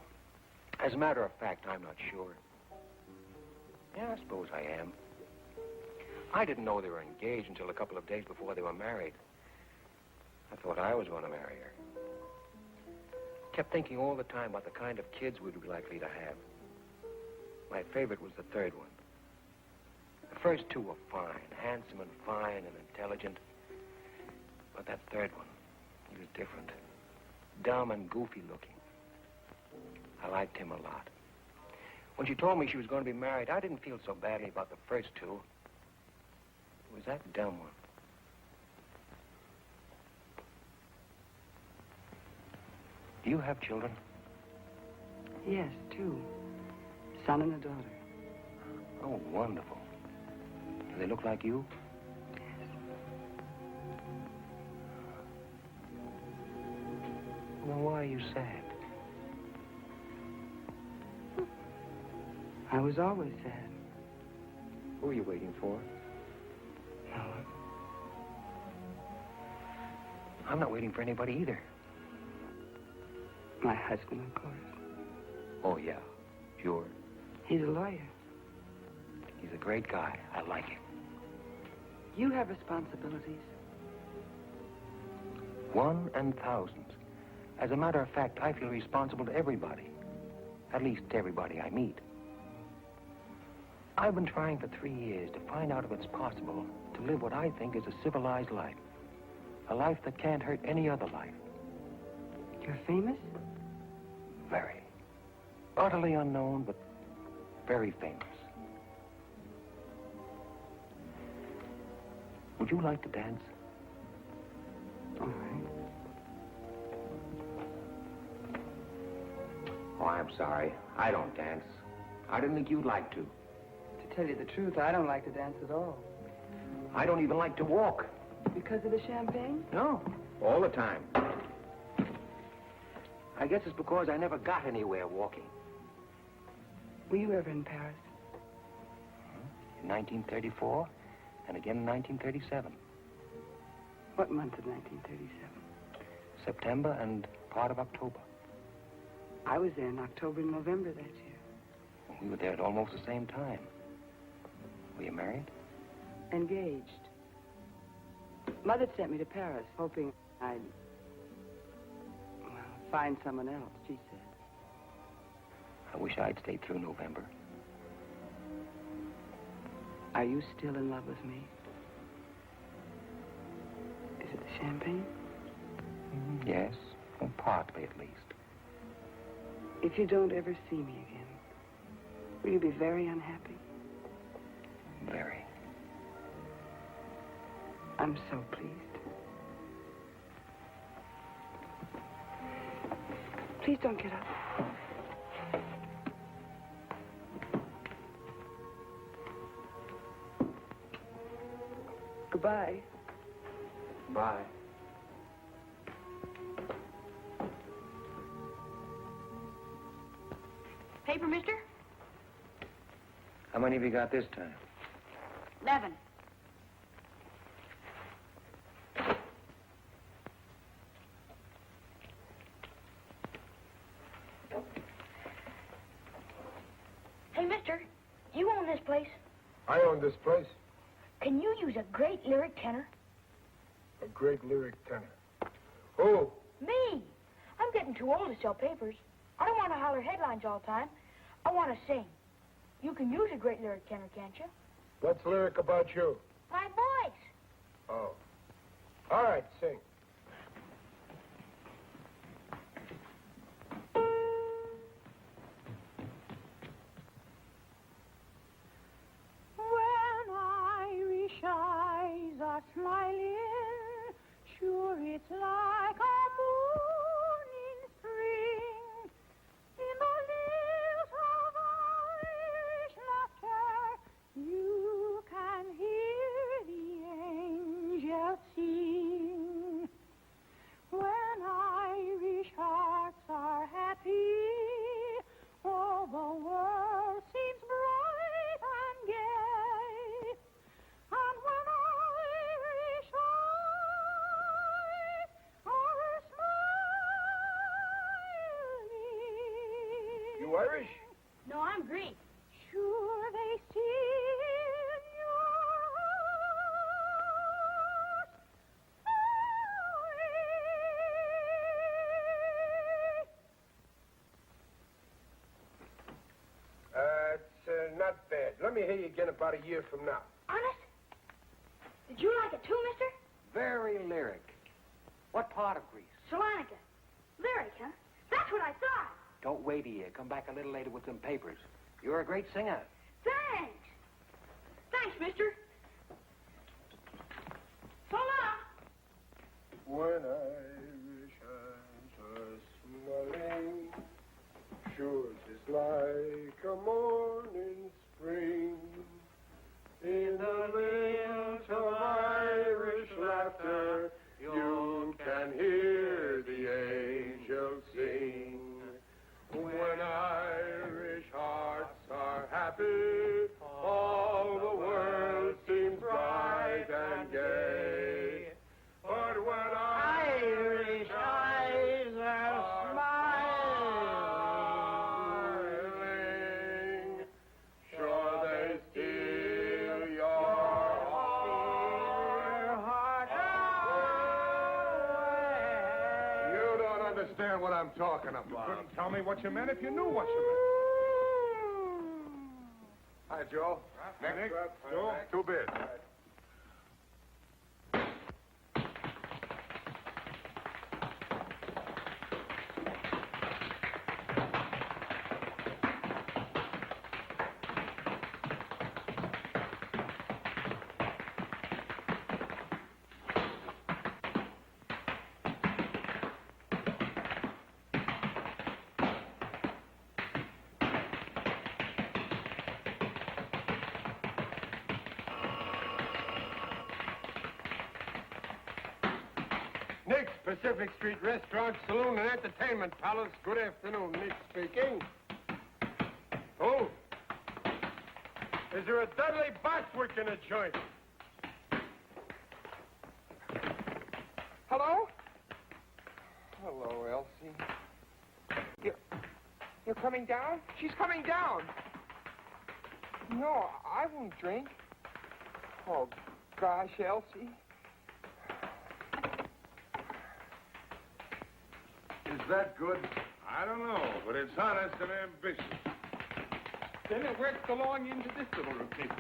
Speaker 1: As a matter of fact, I'm not sure. Yeah, I suppose I am. I didn't know they were engaged until a couple of days before they were married. I thought I was going to marry her. Kept thinking all the time about the kind of kids we'd be likely to have. My favorite was the third one. The first 2 were fine, handsome and fine and intelligent. But that third one, he was different. Dumb and goofy looking. I liked him a lot. When she told me she was going to be married, I didn't feel so badly about the first 2. It was that dumb one. Do you have children?
Speaker 2: Yes, 2. son and a daughter.
Speaker 1: Oh, wonderful. Do they look like you? Well, why are you sad?
Speaker 2: I was always sad.
Speaker 1: Who are you waiting for?
Speaker 2: No one.
Speaker 1: I'm not waiting for anybody either.
Speaker 2: My husband, of course.
Speaker 1: Oh, yeah. Sure.
Speaker 2: He's a lawyer.
Speaker 1: He's a great guy. I like him.
Speaker 2: You have responsibilities.
Speaker 1: One and thousands. As a matter of fact, I feel responsible to everybody. At least to everybody I meet. I've been trying for 3 years to find out if it's possible to live what I think is a civilized life. A life that can't hurt any other life.
Speaker 2: You're famous?
Speaker 1: Very. Utterly unknown, but very famous. Would you like to dance?
Speaker 2: All right.
Speaker 1: Oh, I'm sorry. I don't dance. I didn't think you'd like to.
Speaker 2: To tell you the truth, I don't like to dance at all.
Speaker 1: I don't even like to walk.
Speaker 2: Because of the champagne?
Speaker 1: No, all the time. I guess it's because I never got anywhere walking.
Speaker 2: Were you ever in Paris?
Speaker 1: In 1934, and again in 1937.
Speaker 2: What month of 1937?
Speaker 1: September and part of October.
Speaker 2: I was there in October and November that year.
Speaker 1: We were there at almost the same time. Were you married?
Speaker 2: Engaged. Mother sent me to Paris, hoping I'd, well, find someone else, she said.
Speaker 1: I wish I'd stayed through November.
Speaker 2: Are you still in love with me? Is it the champagne?
Speaker 1: Yes, well, partly at least.
Speaker 2: If you don't ever see me again, will you be very unhappy?
Speaker 1: Very.
Speaker 2: I'm so pleased. Please don't get up. Goodbye.
Speaker 1: Bye.
Speaker 8: Paper, mister?
Speaker 1: How many have you got this time?
Speaker 8: 11. Hey, mister, you own this place.
Speaker 5: I own this place.
Speaker 8: Can you use a great lyric tenor?
Speaker 5: A great lyric tenor. Who?
Speaker 8: Me. I'm getting too old to sell papers. I don't want to holler headlines all the time. I want to sing. You can use a great lyric tenor, can't you?
Speaker 5: What's lyric about you?
Speaker 8: My voice.
Speaker 5: Oh. All right, sing.
Speaker 13: When Irish eyes are smiling, sure it's like a moon in spring. In the lilt of Irish laughter, you can hear the angels sing. When Irish hearts are happy, all the world seems bright and gay. And when Irish eyes are smiling.
Speaker 5: You Irish?
Speaker 8: No, I'm Greek.
Speaker 13: Sure they see in your
Speaker 5: It's not bad. Let me hear you again about a year from now.
Speaker 8: Honest? Did you like it too, mister?
Speaker 1: Very lyric. What part of Greece?
Speaker 8: Salonica. Lyric, huh? That's what I thought.
Speaker 1: Don't wait a year. Come back a little later with some papers. You're a great singer.
Speaker 8: Thanks. Thanks, mister. So long.
Speaker 5: When Irish eyes are smiling, sure it's like a morning
Speaker 3: understand what I'm talking about. You couldn't tell me what you meant if you knew what you meant. Hi, Joe. Next, Joe. Two bids.
Speaker 5: Nick's Pacific Street Restaurant, Saloon, and Entertainment Palace. Good afternoon, Nick speaking. Who? Is there a Dudley Bostwick in the joint?
Speaker 7: Hello? Hello, Elsie. You're coming down? She's coming down. No, I won't drink. Oh, gosh, Elsie.
Speaker 3: Is that good? I don't know, but it's honest and ambitious.
Speaker 6: Then it works along into this little routine.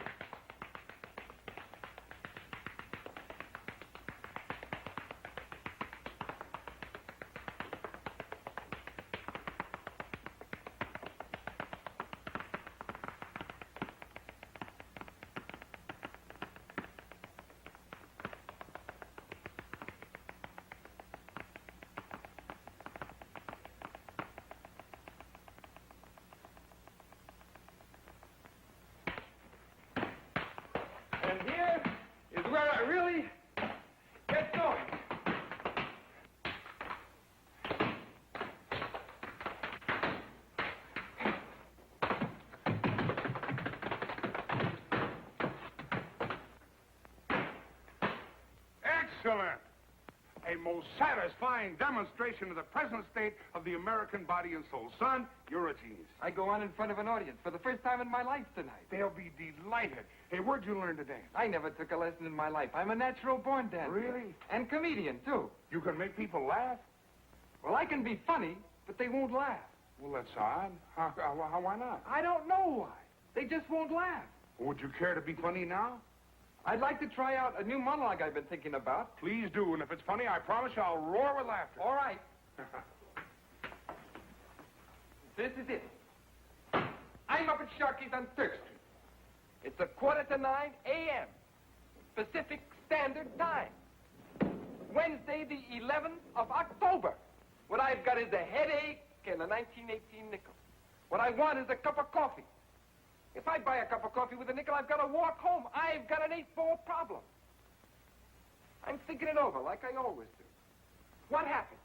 Speaker 6: And here is where I really get going.
Speaker 3: Excellent. A most satisfying demonstration of the present state of the American body and soul. Son, you're a genius.
Speaker 6: I go on in front of an audience for the first time in my life tonight.
Speaker 3: They'll be delighted. Hey, where'd you learn to dance?
Speaker 6: I never took a lesson in my life. I'm a natural-born dancer.
Speaker 3: Really?
Speaker 6: And comedian, too.
Speaker 3: You can make people laugh?
Speaker 6: Well, I can be funny, but they won't laugh.
Speaker 3: Well, that's odd. Why not?
Speaker 6: I don't know why. They just won't laugh.
Speaker 3: Would you care to be funny now?
Speaker 6: I'd like to try out a new monologue I've been thinking about.
Speaker 3: Please do, and if it's funny, I promise you I'll roar with laughter.
Speaker 6: All right. This is it. I'm up at Sharkey's on 3rd Street. It's 8:45 a.m. Pacific Standard Time. Wednesday, the 11th of October. What I've got is a headache and a 1918 nickel. What I want is a cup of coffee. If I buy a cup of coffee with a nickel, I've got to walk home. I've got an 8-ball problem. I'm thinking it over like I always do. What happens?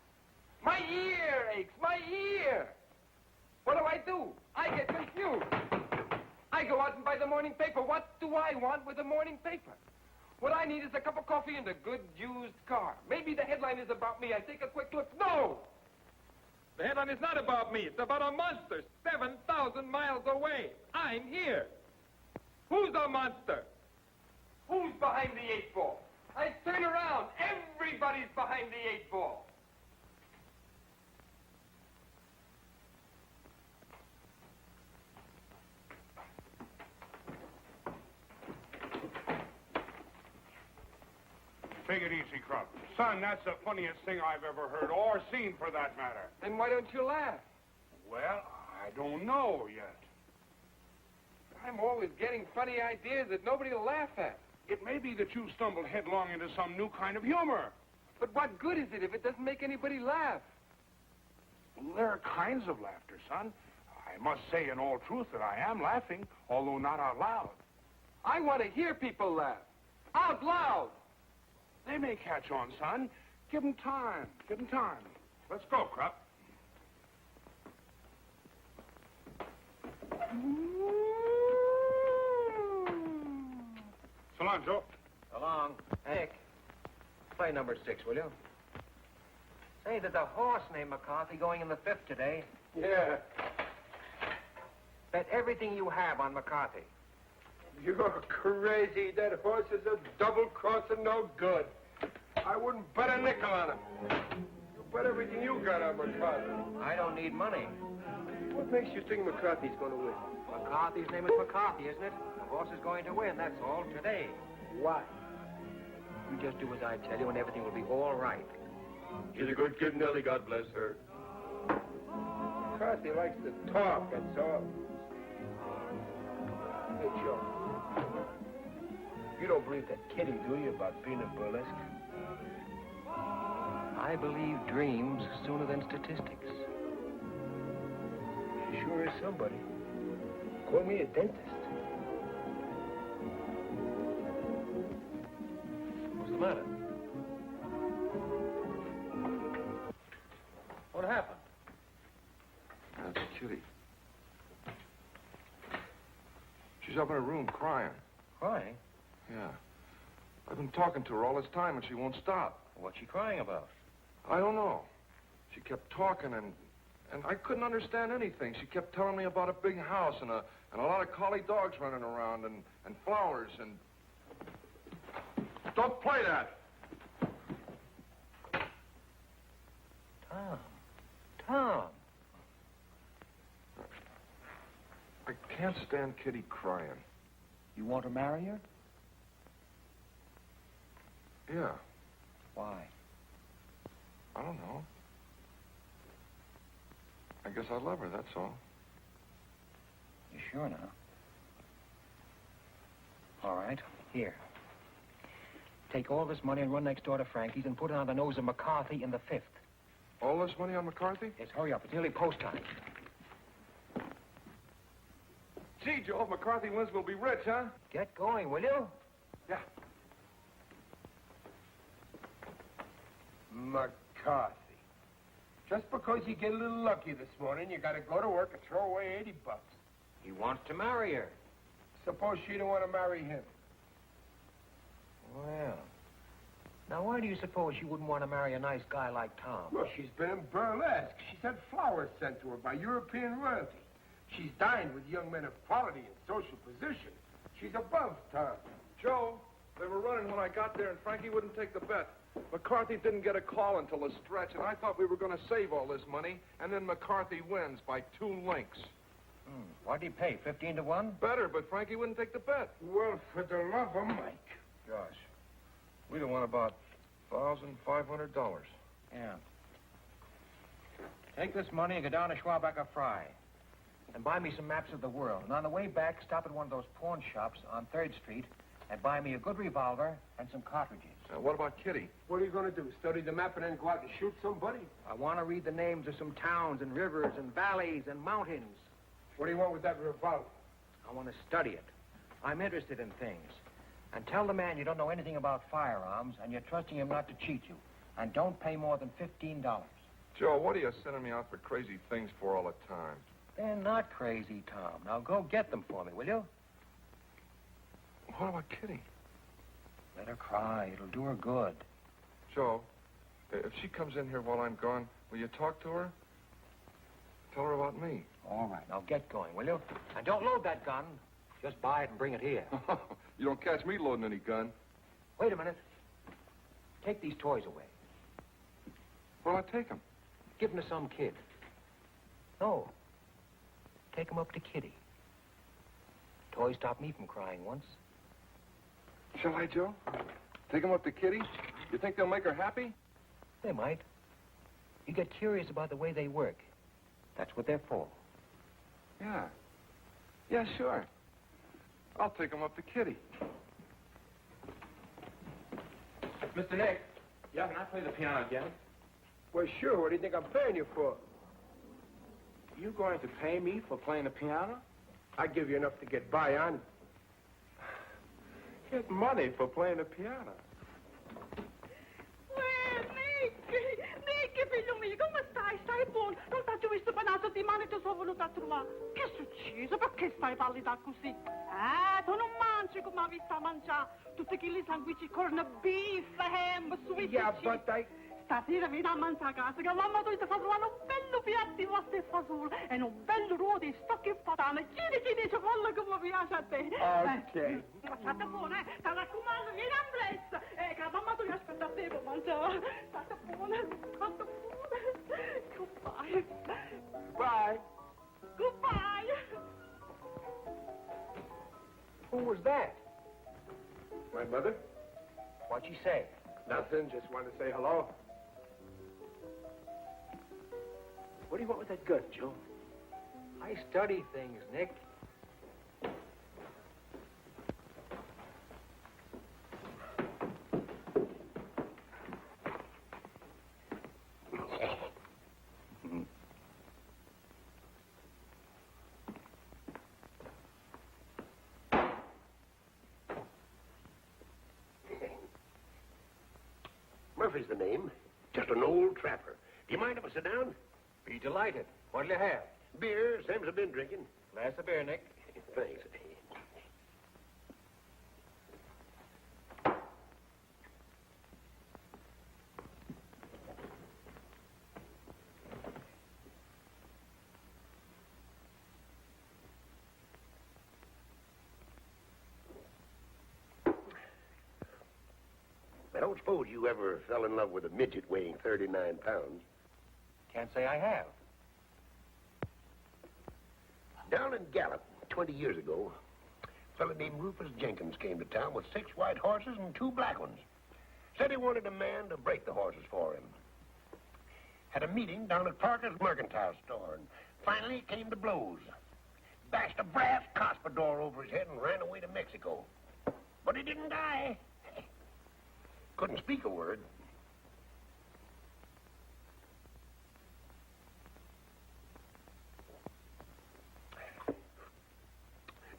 Speaker 6: My ear aches. My ear. What do? I get confused. I go out and buy the morning paper. What do I want with the morning paper? What I need is a cup of coffee and a good used car. Maybe the headline is about me. I take a quick look. No! The headline is not about me. It's about a monster 7,000 miles away. I'm here. Who's the monster? Who's behind the 8-ball? I turn around. Everybody's behind the 8-ball.
Speaker 3: Take it easy, Crump. Son, that's the funniest thing I've ever heard, or seen for that matter.
Speaker 6: Then why don't you laugh?
Speaker 3: Well, I don't know yet.
Speaker 6: I'm always getting funny ideas that nobody will laugh at.
Speaker 3: It may be that you stumbled headlong into some new kind of humor.
Speaker 6: But what good is it if it doesn't make anybody laugh?
Speaker 3: Well, there are kinds of laughter, son. I must say in all truth that I am laughing, although not out loud.
Speaker 6: I want to hear people laugh. Out loud.
Speaker 3: They may catch on, son. Give them time. Give them time. Let's go, Krupp. So long, Joe.
Speaker 1: So long. Nick, play number 6, will you? Say, did the horse named McCarthy going in the 5th today?
Speaker 5: Yeah.
Speaker 1: Bet everything you have on McCarthy.
Speaker 5: You're crazy. That horse is a double-crosser, no good. I wouldn't bet a nickel on him. You bet everything you got on McCarthy.
Speaker 1: I don't need money.
Speaker 5: What makes you think McCarthy's going to win?
Speaker 1: McCarthy's name is McCarthy, isn't it? The horse is going to win, that's all, today.
Speaker 5: Why?
Speaker 1: You just do as I tell you and everything will be all right.
Speaker 5: She's a good kid, Nellie. God bless her. McCarthy likes to talk, that's all. Hey, Joe. You don't believe that kidding, do you, about being a burlesque?
Speaker 1: I believe dreams sooner than statistics.
Speaker 5: She sure is somebody. Call me a dentist.
Speaker 1: What's the matter? What happened?
Speaker 3: That's Kitty. She's up in her room crying.
Speaker 1: Crying?
Speaker 3: Yeah. I've been talking to her all this time, and she won't stop.
Speaker 1: What's she crying about?
Speaker 3: I don't know. She kept talking, and I couldn't understand anything. She kept telling me about a big house and a lot of collie dogs running around and flowers and... Don't play that!
Speaker 1: Tom.
Speaker 3: I can't stand Kitty crying.
Speaker 1: You want to marry her?
Speaker 3: Yeah.
Speaker 1: Why?
Speaker 3: I don't know. I guess I love her, that's all.
Speaker 1: You sure now? All right, here. Take all this money and run next door to Frankie's and put it on the nose of McCarthy in the 5th.
Speaker 3: All this money on McCarthy?
Speaker 1: Yes, hurry up. It's nearly post time.
Speaker 3: Gee, Joe, if McCarthy wins, we'll be rich, huh?
Speaker 1: Get going, will you?
Speaker 3: Yeah.
Speaker 5: McCarthy. Just because you get a little lucky this morning, you got to go to work and throw away $80.
Speaker 1: He wants to marry her.
Speaker 5: Suppose she don't want to marry him.
Speaker 1: Well, now why do you suppose she wouldn't want to marry a nice guy like Tom?
Speaker 5: Well, she's been in burlesque. She's had flowers sent to her by European royalty. She's dined with young men of quality and social position. She's above Tom.
Speaker 3: Joe, they were running when I got there, and Frankie wouldn't take the bet. McCarthy didn't get a call until the stretch, and I thought we were going to save all this money, and then McCarthy wins by 2 links.
Speaker 1: What'd he pay, 15 to 1?
Speaker 3: Better, but Frankie wouldn't take the bet.
Speaker 5: Well, for the love of Mike.
Speaker 3: Gosh, we'd have won about $1,500.
Speaker 1: Yeah. Take this money and go down to Schwabacher Fry. And buy me some maps of the world. And on the way back, stop at one of those pawn shops on 3rd Street and buy me a good revolver and some cartridges.
Speaker 3: What about Kitty?
Speaker 5: What are you going to do, study the map and then go out and shoot somebody?
Speaker 1: I want to read the names of some towns and rivers and valleys and mountains.
Speaker 5: What do you want with that revolver?
Speaker 1: I want to study it. I'm interested in things. And tell the man you don't know anything about firearms and you're trusting him not to cheat you. And don't pay more than $15.
Speaker 3: Joe, what are you sending me out for crazy things for all the time?
Speaker 1: They're not crazy, Tom. Now go get them for me, will you?
Speaker 3: What about Kitty?
Speaker 1: Let her cry. It'll do her good.
Speaker 3: Joe, if she comes in here while I'm gone, will you talk to her? Tell her about me.
Speaker 1: All right. Now get going, will you? And don't load that gun. Just buy it and bring it here.
Speaker 3: You don't catch me loading any gun.
Speaker 1: Wait a minute. Take these toys away.
Speaker 3: Where'll I take them?
Speaker 1: Give them to some kid. No. Take them up to Kitty. Toys stopped me from crying once.
Speaker 3: Shall I, Joe? Take them up to Kitty? You think they'll make her happy?
Speaker 1: They might. You get curious about the way they work. That's what they're for.
Speaker 3: Yeah. Yeah, sure. I'll take them up to Kitty.
Speaker 6: Mr. Nick. Yeah, can I play the piano again?
Speaker 5: Well, sure. What do you think I'm paying you for?
Speaker 12: You going to pay me for playing the piano?
Speaker 5: I give you enough to get by on.
Speaker 12: Get money for playing the piano.
Speaker 13: Nick, figlio mio, come stai? Stai buono? Non t'ho visto panato di mano e ti sono venuta a trovare. Che è successo? Perché stai pallida così? Tu non mangi come hai visto a mangiare. Tutti quelli sanguici, corn beef, ham, sweet
Speaker 5: Yeah, but I...
Speaker 13: Stasera vieni a mangiare a casa, che mamma tu ti fa trovare un bello piatto di pasta e fagioli e un bello ruolo di stocchi e patane. Chini, cipolla come piace a te.
Speaker 5: Ok.
Speaker 13: State buone, ti raccomando, vieni a presto. Che la mamma tu ti aspetta a te per mangiare. State buone, state buone.
Speaker 1: Who's that?
Speaker 5: My mother?
Speaker 1: What'd she say?
Speaker 5: Nothing. Just wanted to say hello. What do you want with that gun, Joe?
Speaker 1: I study things, Nick.
Speaker 14: Murphy's the name. Just an old trapper. Do you mind if I sit down?
Speaker 1: Be delighted. What'll you have?
Speaker 14: Beer, same as I've been drinking.
Speaker 1: Glass of beer, Nick.
Speaker 14: Thanks. I don't suppose you ever fell in love with a midget weighing 39 pounds.
Speaker 1: Can't say I have.
Speaker 14: Down in Gallup, 20 years ago, a fellow named Rufus Jenkins came to town with 6 white horses and 2 black ones. Said he wanted a man to break the horses for him. Had a meeting down at Parker's mercantile store, and finally it came to blows. Bashed a brass cuspidor over his head and ran away to Mexico. But he didn't die. Couldn't speak a word.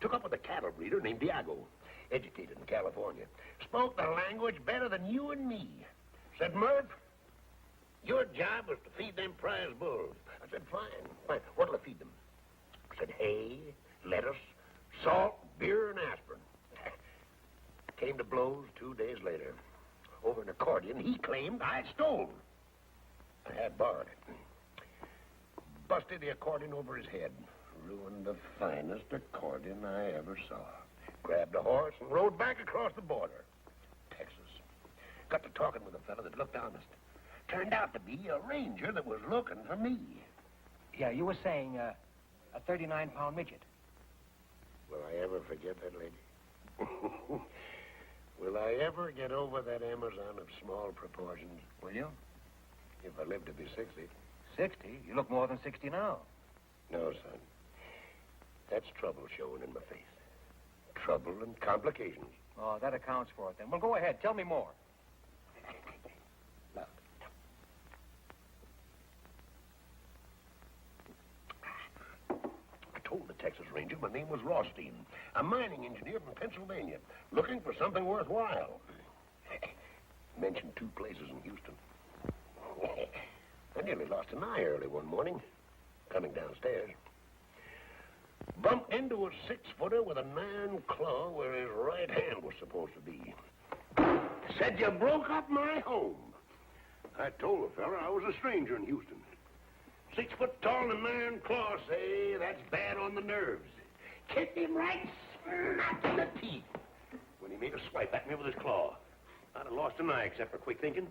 Speaker 14: Took up with a cattle breeder named Diago, educated in California. Spoke the language better than you and me. Said, Murph, your job was to feed them prize bulls. I said, fine. What'll I feed them? Said, hay, lettuce, salt, beer, and aspirin. Came to blows 2 days later. Over an accordion he claimed I stole. I had borrowed it. Busted the accordion over his head. Ruined the finest accordion I ever saw. Grabbed a horse and rode back across the border. Texas. Got to talking with a fellow that looked honest. Turned out to be a ranger that was looking for me.
Speaker 1: Yeah, you were saying a 39-pound midget.
Speaker 14: Will I ever forget that lady? Will I ever get over that Amazon of small proportions?
Speaker 1: Will you?
Speaker 14: If I live to be 60.
Speaker 1: 60? You look more than 60 now.
Speaker 14: No, son. That's trouble showing in my face. Trouble and complications.
Speaker 1: Oh, that accounts for it then. Well, go ahead. Tell me more.
Speaker 14: Look. I told the Texas Ranger my name was Rothstein, a mining engineer from Pennsylvania, looking for something worthwhile. Mentioned 2 places in Houston. I nearly lost an eye early one morning, coming downstairs. Bumped into a 6-footer with a 9 claw where his right hand was supposed to be. Said, you broke up my home. I told the fella I was a stranger in Houston. 6 foot tall and 9 claws, say, that's bad on the nerves. Kicked him right smack in the teeth when he made a swipe at me with his claw. I'd have lost an eye except for quick thinking.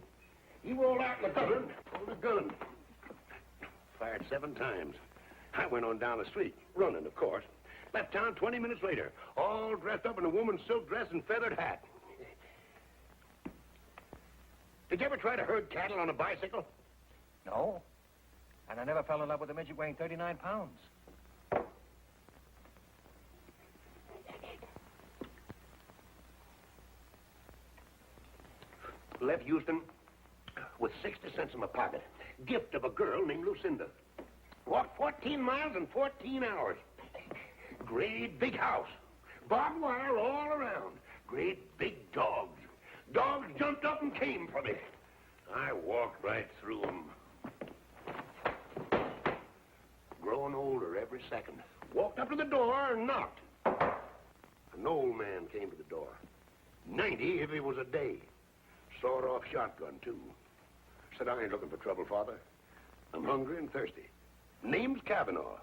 Speaker 14: He rolled out in the cupboard, pulled a gun. Fired 7 times. I went on down the street, running, of course. Left town 20 minutes later, all dressed up in a woman's silk dress and feathered hat. Did you ever try to herd cattle on a bicycle?
Speaker 1: No. And I never fell in love with a midget weighing 39 pounds.
Speaker 14: Left Houston with 60 cents in my pocket. Gift of a girl named Lucinda. Walked 14 miles in 14 hours. Great big house. Barbed wire all around. Great big dogs. Dogs jumped up and came for me. I walked right through them. Growing older every second. Walked up to the door and knocked. An old man came to the door. 90 if it was a day. Sawed-off shotgun, too. Said, I ain't looking for trouble, Father. I'm hungry and thirsty. Name's Kavanaugh.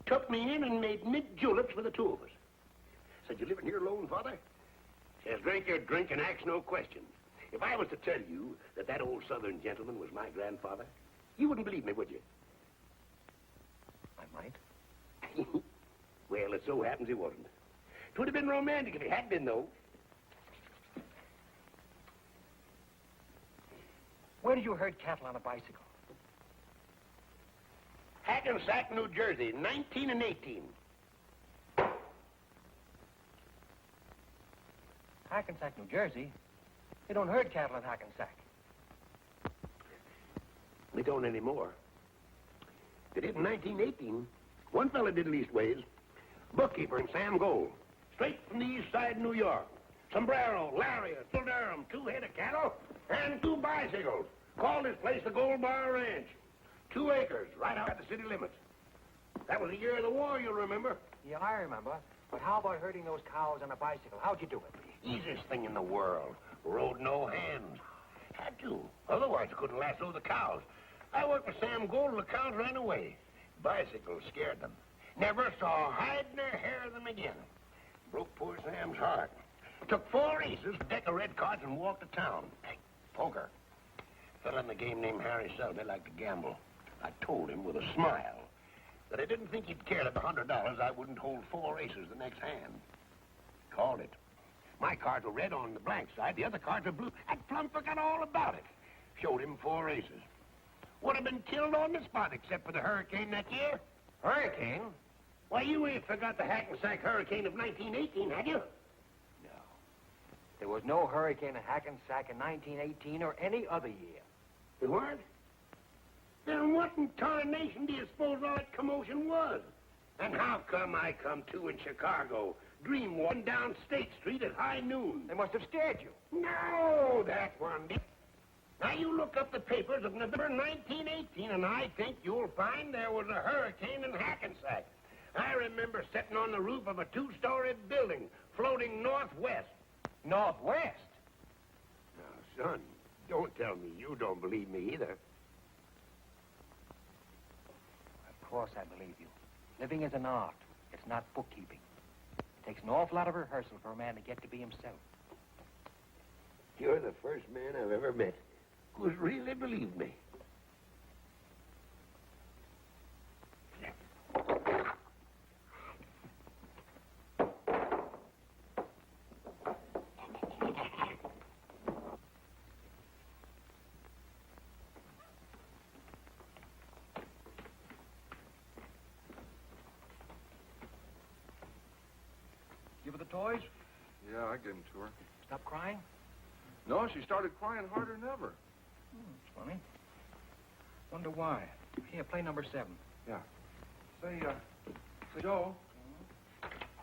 Speaker 14: Took me in and made mint juleps for the 2 of us. Said, you living here alone, Father? Says, drink your drink and ask no questions. If I was to tell you that that old Southern gentleman was my grandfather, you wouldn't believe me, would you?
Speaker 1: I might.
Speaker 14: Well, it so happens he wasn't. 'Twould have been romantic if it had been, though.
Speaker 1: Where did you herd cattle on a bicycle?
Speaker 14: Hackensack, New Jersey, 19 and 18.
Speaker 1: Hackensack, New Jersey? They don't herd cattle in Hackensack.
Speaker 14: They don't anymore. They did in 1918. One fella did leastways. Bookkeeper in Sam Gold. Straight from the east side of New York. Sombrero, lariat, Durham, 2 head of cattle, and 2 bicycles. Called his place the Gold Bar Ranch. 2 acres, right out at the city limits. That was the year of the war, you'll remember.
Speaker 1: Yeah, I remember. But how about herding those cows on a bicycle? How'd you do it?
Speaker 14: Easiest thing in the world. Rode no hands. Had to. Otherwise, I couldn't lasso the cows. I worked for Sam Gold and the cows ran away. Bicycles scared them. Never saw hide nor hair of them again. Broke poor Sam's heart. Took 4 aces, a deck of red cards, and walked to town. Hey, poker. Fella in the game named Harry Selby liked to gamble. I told him with a smile that I didn't think he'd care that $100 I wouldn't hold 4 aces the next hand. Called it. My cards were red on the blank side, the other cards were blue. I'd plumb forgot all about it. Showed him 4 aces. Would have been killed on the spot except for the hurricane that year.
Speaker 1: Hurricane?
Speaker 14: Why, you ain't forgot the Hackensack hurricane of 1918, had you?
Speaker 1: No. There was no hurricane in Hackensack in 1918 or any other year.
Speaker 14: There weren't? Then what in tarnation do you suppose all that commotion was? And how come I come to in Chicago, dream one down State Street at high noon?
Speaker 1: They must have scared you.
Speaker 14: No, that one did. Now, you look up the papers of November 1918, and I think you'll find there was a hurricane in Hackensack. I remember sitting on the roof of a 2-story building, floating northwest.
Speaker 1: Northwest?
Speaker 14: Now, son, don't tell me you don't believe me either.
Speaker 1: Of course I believe you. Living is an art. It's not bookkeeping. It takes an awful lot of rehearsal for a man to get to be himself.
Speaker 14: You're the first man I've ever met who's really believed me.
Speaker 1: Give her the toys?
Speaker 3: Yeah, I gave them to her.
Speaker 1: Stop crying?
Speaker 3: No, she started crying harder than ever.
Speaker 1: It's funny. Wonder why. Here, play number 7.
Speaker 3: Yeah. Say, Joe,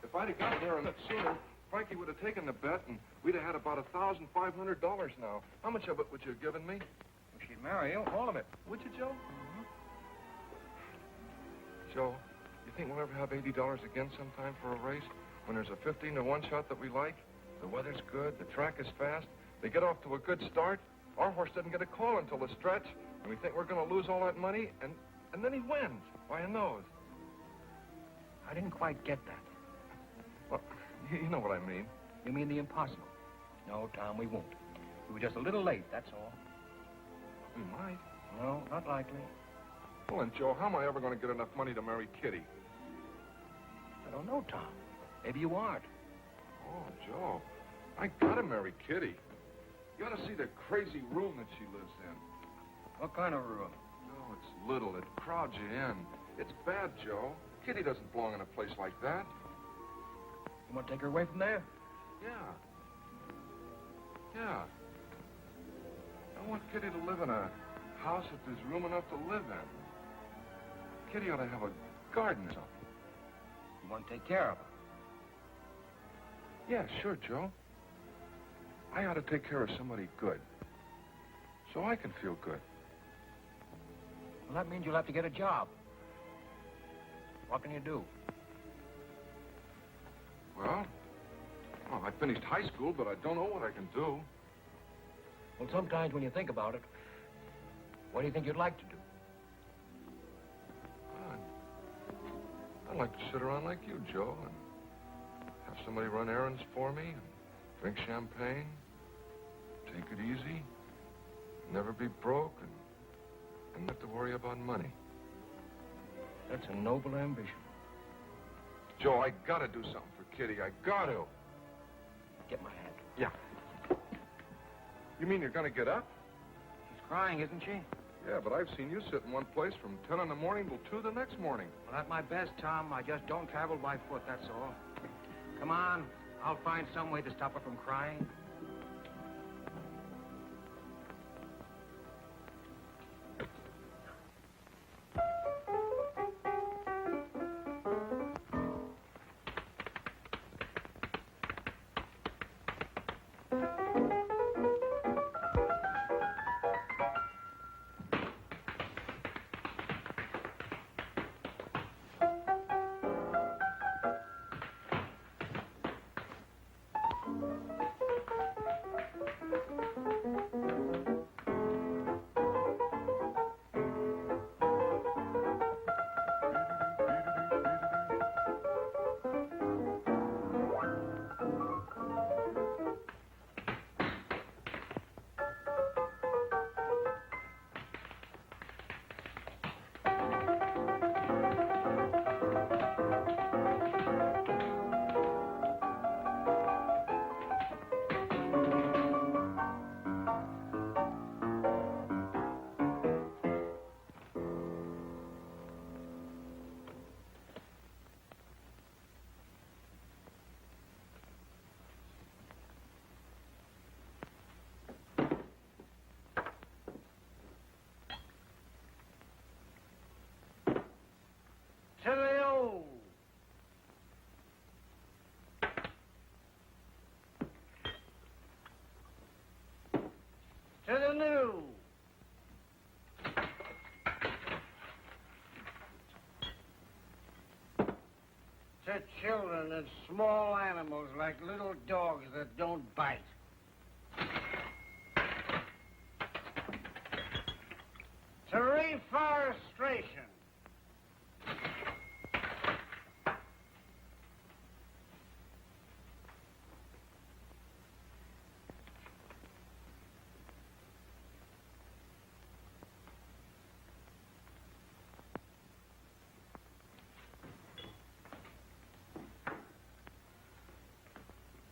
Speaker 3: if I'd have got there a bit sooner, Frankie would have taken the bet, and we'd have had about $1,500 now. How much of it would you have given me?
Speaker 1: Well, she'd marry you, all of it.
Speaker 3: Would you, Joe? Joe, you think we'll ever have $80 again sometime for a race? When there's a 15-to-1 shot that we like, the weather's good, the track is fast, they get off to a good start, our horse doesn't get a call until the stretch, and we think we're going to lose all that money, and then he wins by a nose.
Speaker 1: I didn't quite get that.
Speaker 3: Well, you know what I mean.
Speaker 1: You mean the impossible? No, Tom, we won't. We were just a little late, that's all.
Speaker 3: We might.
Speaker 1: No, not likely.
Speaker 3: Well, then, Joe, how am I ever going to get enough money to marry Kitty?
Speaker 1: I don't know, Tom. Maybe you aren't.
Speaker 3: Oh, Joe, I gotta marry Kitty. You ought to see the crazy room that she lives in.
Speaker 1: What kind of room?
Speaker 3: No, it's little. It crowds you in. It's bad, Joe. Kitty doesn't belong in a place like that.
Speaker 1: You want to take her away from there?
Speaker 3: Yeah. Yeah. I want Kitty to live in a house that there's room enough to live in. Kitty ought to have a garden or something.
Speaker 1: You want to take care of her?
Speaker 3: Yeah, sure, Joe. I ought to take care of somebody good. So I can feel good.
Speaker 1: Well, that means you'll have to get a job. What can you do?
Speaker 3: Well, I finished high school, but I don't know what I can do.
Speaker 1: Well, sometimes when you think about it, what do you think you'd like to do?
Speaker 3: I'd like to sit around like you, Joe, and have somebody run errands for me, and drink champagne, take it easy, never be broke, and not have to worry about money.
Speaker 1: That's a noble ambition.
Speaker 3: Joe, I gotta do something for Kitty. I gotta.
Speaker 14: Get my hat.
Speaker 3: Yeah. You mean you're gonna get up?
Speaker 4: She's crying, isn't she?
Speaker 3: Yeah, but I've seen you sit in one place from 10 in the morning till 2 the next morning.
Speaker 4: Well, at my best, Tom, I just don't travel by foot, that's all. Come on, I'll find some way to stop her from crying. To the old. To the new. To children and small animals like little dogs that don't bite. To reforestation.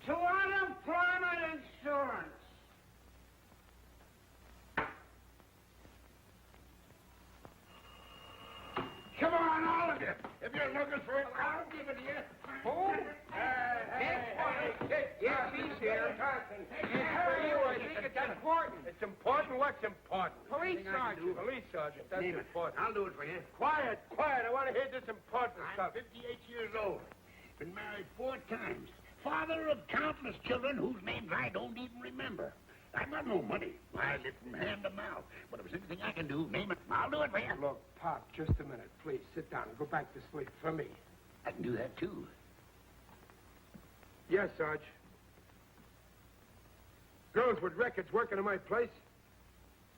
Speaker 4: To unemployment insurance. Come on, all of you. If you're looking for it, I'll give it to you.
Speaker 7: Who? Yes, he's here. It's for you. I think it's important.
Speaker 5: It's important? What's important?
Speaker 7: Police sergeant.
Speaker 5: Police sergeant. That's
Speaker 14: Name it.
Speaker 5: important.
Speaker 14: I'll do it for you.
Speaker 5: Quiet, quiet. I want to hear this important
Speaker 14: I'm
Speaker 5: stuff.
Speaker 14: 58 years old. Been married 4 times. Father of countless children whose names I don't even remember. I've got no money. I live from hand to mouth. But if there's anything I can do, name it. I'll do it for you.
Speaker 5: Look, Pop, just a minute. Please, sit down and go back to sleep for me.
Speaker 14: I can do that, too.
Speaker 5: Yes, Sarge. Girls with records working in my place.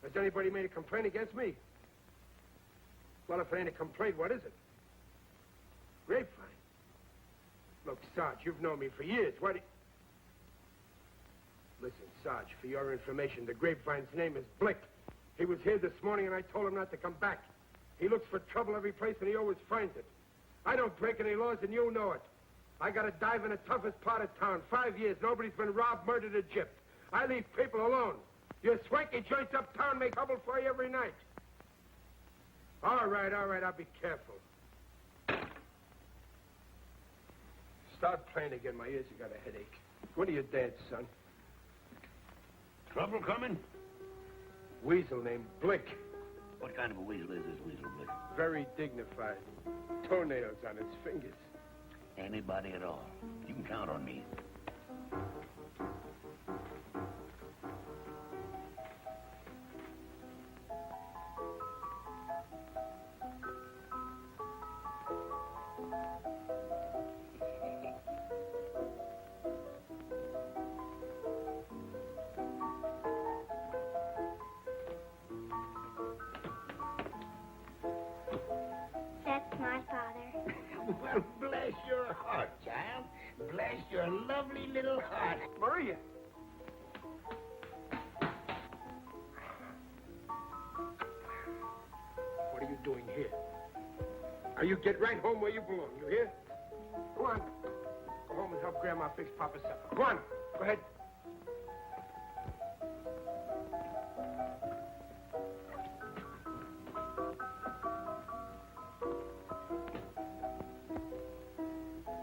Speaker 5: Has anybody made a complaint against me? Well, if it ain't a complaint, what is it? Grapevine. Look, Sarge, you've known me for years. What do you... Listen, Sarge, for your information, the Grapevine's name is Blick. He was here this morning, and I told him not to come back. He looks for trouble every place, and he always finds it. I don't break any laws, and you know it. I got to dive in the toughest part of town. 5 years, nobody's been robbed, murdered, or gypped. I leave people alone. Your swanky joints uptown make trouble for you every night. All right, I'll be careful. Start playing again. My ears have got a headache. What do you dance, son?
Speaker 14: Trouble coming?
Speaker 5: Weasel named Blick.
Speaker 14: What kind of a weasel is this weasel, Blick?
Speaker 5: Very dignified. Toenails on his fingers.
Speaker 14: Anybody at all. You can count on me.
Speaker 15: That's my father.
Speaker 14: Well, bless your heart, child. Bless your lovely little heart.
Speaker 5: Maria. What are you doing here? Now, you get right home where you belong, you hear? Go on. Go home and help Grandma fix Papa's supper. Go on. Go ahead.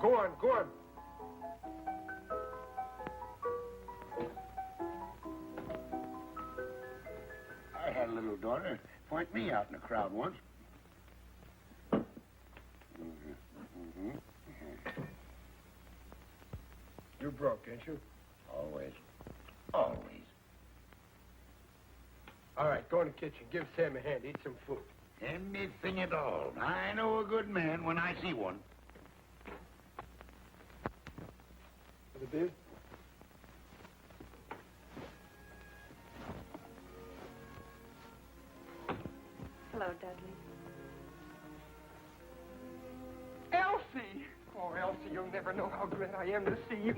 Speaker 5: Go on, go on.
Speaker 14: I had a little daughter point me out in a crowd once.
Speaker 5: You're broke, ain't you?
Speaker 14: Always. Always.
Speaker 5: All right, go in the kitchen. Give Sam a hand. Eat some food.
Speaker 14: Anything at all. I know a good man when I see one.
Speaker 5: For the beer?
Speaker 13: Hello, Dudley.
Speaker 7: Elsie! Oh, Elsie, you'll never know how glad I am to see you.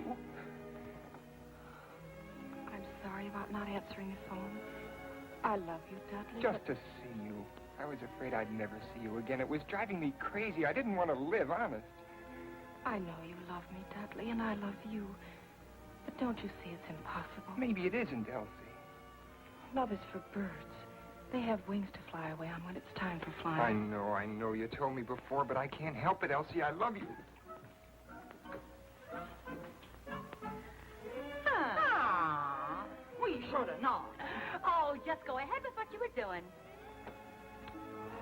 Speaker 2: I'm sorry about not answering the phone. I love you, Dudley.
Speaker 7: Just to see you. I was afraid I'd never see you again. It was driving me crazy. I didn't want to live, honest.
Speaker 2: I know you love me, Dudley, and I love you. But don't you see it's impossible?
Speaker 7: Maybe it isn't, Elsie.
Speaker 2: Love is for birds. They have wings to fly away on when it's time for flying.
Speaker 7: I know. You told me before, but I can't help it, Elsie. I love you.
Speaker 13: Ah, we should have known.
Speaker 16: Oh, just go ahead with what you were doing.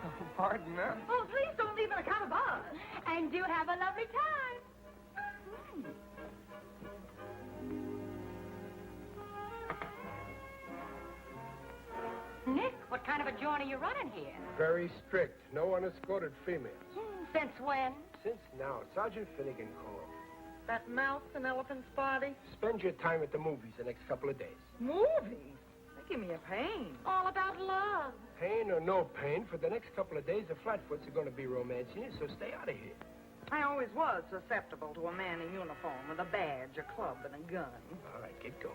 Speaker 7: Oh, pardon, huh?
Speaker 16: Oh, please don't leave an account of us. And do have a lovely time. Nick, what kind of a joint are you running here?
Speaker 5: Very strict. No unescorted females.
Speaker 16: Since when?
Speaker 5: Since now, Sergeant Finnegan called.
Speaker 13: That mouse and elephant's body?
Speaker 5: Spend your time at the movies the next couple of days.
Speaker 13: Movies? They give me a pain.
Speaker 16: All about love.
Speaker 5: Pain or no pain, for the next couple of days, the Flatfoots are going to be romancing you, so stay out of here.
Speaker 13: I always was susceptible to a man in uniform with a badge, a club, and a gun.
Speaker 5: All right, get going.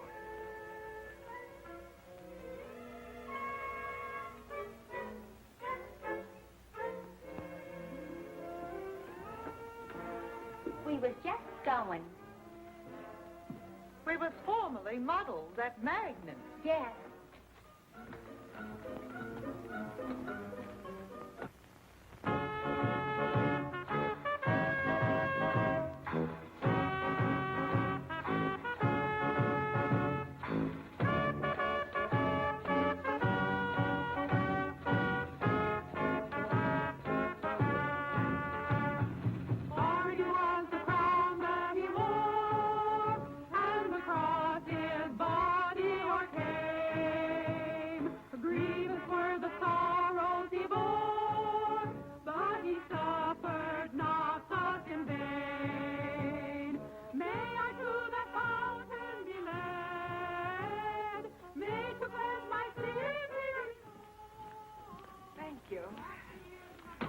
Speaker 16: We was just going.
Speaker 13: We was formerly modeled at Magnum.
Speaker 16: Yes.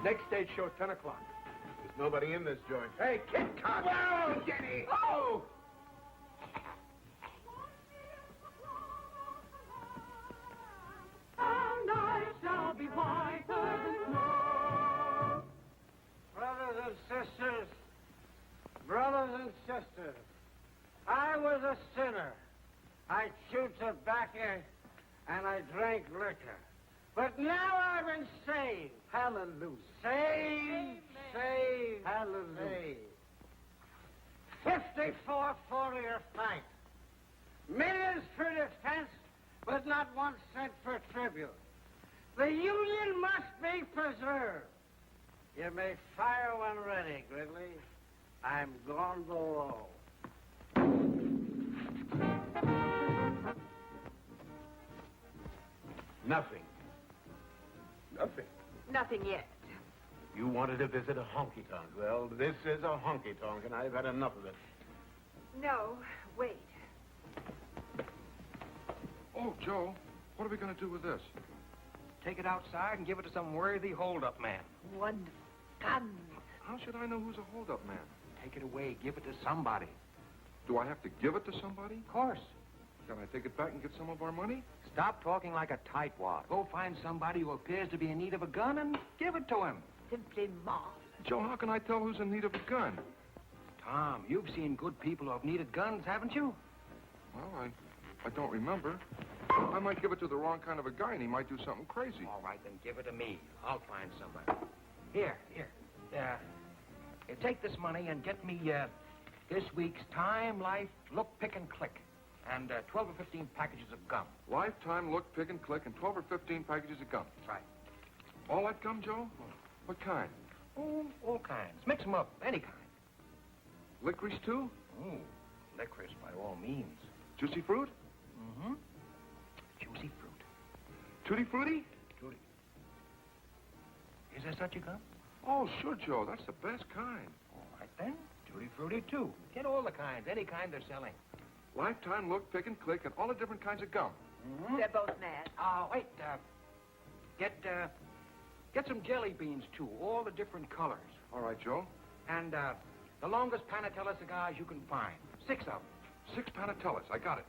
Speaker 5: Next stage show, 10 o'clock.
Speaker 3: There's nobody in this joint.
Speaker 5: Hey, Kit Cox!
Speaker 14: Whoa, Jenny!
Speaker 5: Oh!
Speaker 13: And I shall be whiter than snow.
Speaker 17: Brothers and sisters, I was a sinner. I chewed tobacco and I drank liquor. But now I've been saved. Hallelujah. Saved, saved, hallelujah. 54 40-year fight. Millions for defense, but not 1 cent for tribute. The Union must be preserved. You may fire when ready, Gridley. I'm gone below.
Speaker 14: Nothing.
Speaker 5: Nothing.
Speaker 13: Nothing yet.
Speaker 14: You wanted to visit a honky-tonk. Well, this is a honky-tonk, and I've had enough of it.
Speaker 13: No, wait.
Speaker 3: Oh, Joe, what are we going to do with this?
Speaker 4: Take it outside and give it to some worthy hold-up man.
Speaker 13: Wonderful. Guns.
Speaker 3: How should I know who's a hold-up man?
Speaker 4: Take it away. Give it to somebody.
Speaker 3: Do I have to give it to somebody?
Speaker 4: Of course.
Speaker 3: Can I take it back and get some of our money?
Speaker 4: Stop talking like a tightwad. Go find somebody who appears to be in need of a gun and give it to him.
Speaker 13: Simply marvelous.
Speaker 3: Joe, how can I tell who's in need of a gun?
Speaker 4: Tom, you've seen good people who have needed guns, haven't you?
Speaker 3: Well, I don't remember. I might give it to the wrong kind of a guy, and he might do something crazy.
Speaker 4: All right, then give it to me. I'll find somebody. Here. Take this money and get me this week's Time, Life, Look, Pick, and Click, and 12 or 15 packages of gum.
Speaker 3: Lifetime, Look, Pick, and Click, and 12 or 15 packages of gum.
Speaker 4: Right.
Speaker 3: All that gum, Joe? What kind?
Speaker 4: Oh, all kinds. Mix them up, any kind.
Speaker 3: Licorice, too?
Speaker 4: Oh, licorice by all means.
Speaker 3: Juicy fruit?
Speaker 4: Mm-hmm. Juicy fruit.
Speaker 3: Tutti frutti?
Speaker 4: Tutti. Is there such a gum?
Speaker 3: Oh, sure, Joe. That's the best kind.
Speaker 4: All right, then. Tutti frutti, too. Get all the kinds, any kind they're selling.
Speaker 3: Lifetime, Look, Pick, and Click, and all the different kinds of gum.
Speaker 2: Mm-hmm. They're both mad.
Speaker 4: Wait. Get some jelly beans, too. All the different colors.
Speaker 3: All right, Joe.
Speaker 4: And, the longest Panatella cigars you can find. 6 of them.
Speaker 3: 6 Panatellas. I got it.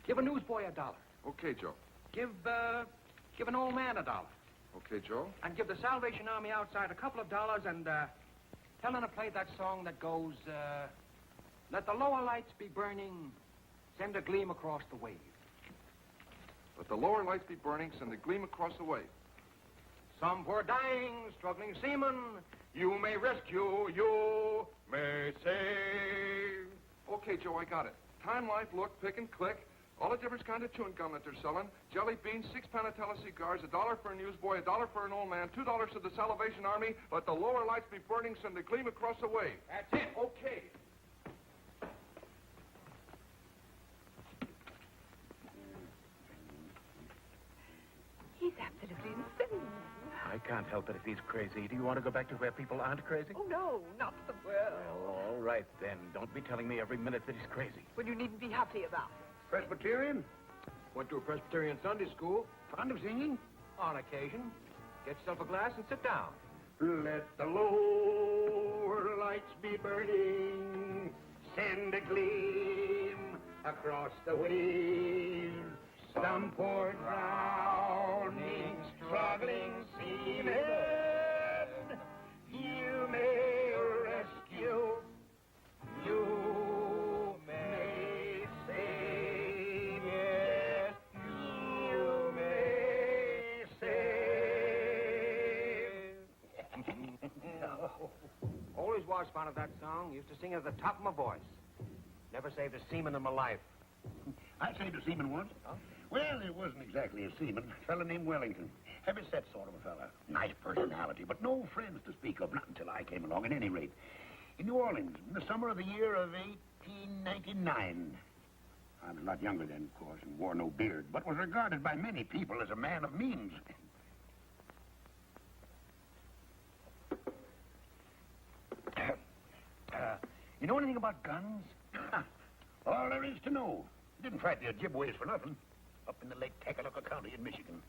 Speaker 4: Give a newsboy $1.
Speaker 3: Okay, Joe.
Speaker 4: Give an old man $1.
Speaker 3: Okay, Joe.
Speaker 4: And give the Salvation Army outside a couple of dollars and, tell them to play that song that goes, let the lower lights be burning, send a gleam across the wave.
Speaker 3: Let the lower lights be burning, send a gleam across the wave.
Speaker 4: Some poor dying, struggling seaman, you may rescue, you may save.
Speaker 3: Okay, Joe, I got it. Time, Life, Look, Pick, and Click. All the different kinds of chewing gum that they're selling. Jelly beans, 6 Panatella cigars, $1 for a newsboy, $1 for an old man, $2 to the Salvation Army. Let the lower lights be burning, send a gleam across the wave.
Speaker 4: That's it. Okay.
Speaker 2: He's absolutely insane.
Speaker 9: I can't help it if he's crazy. Do you want to go back to where people aren't crazy?
Speaker 2: Oh, no, not the world.
Speaker 9: Well, all right, then. Don't be telling me every minute that he's crazy.
Speaker 2: Well, you needn't be happy about it.
Speaker 5: Presbyterian?
Speaker 4: Went to a Presbyterian Sunday school.
Speaker 5: Fond of singing?
Speaker 4: On occasion. Get yourself a glass and sit down.
Speaker 14: Let the lower lights be burning, send a gleam across the waves. Some poor drowning, struggling seaman, you may rescue, you may save, yes, you may save.
Speaker 4: Always was fond of that song. Used to sing it at the top of my voice. Never saved a seaman in my life.
Speaker 14: I saved a seaman once.
Speaker 4: Huh?
Speaker 14: Well, it wasn't exactly a seaman. A fella named Wellington. Heavy-set sort of a fella. Nice personality, but no friends to speak of. Not until I came along, at any rate. In New Orleans, in the summer of the year of 1899. I was a lot younger then, of course, and wore no beard, but was regarded by many people as a man of means.
Speaker 5: You know anything about guns?
Speaker 14: All there is to know. Didn't fight the Ojibways for nothing. Up in the Lake Tacaloca County in Michigan.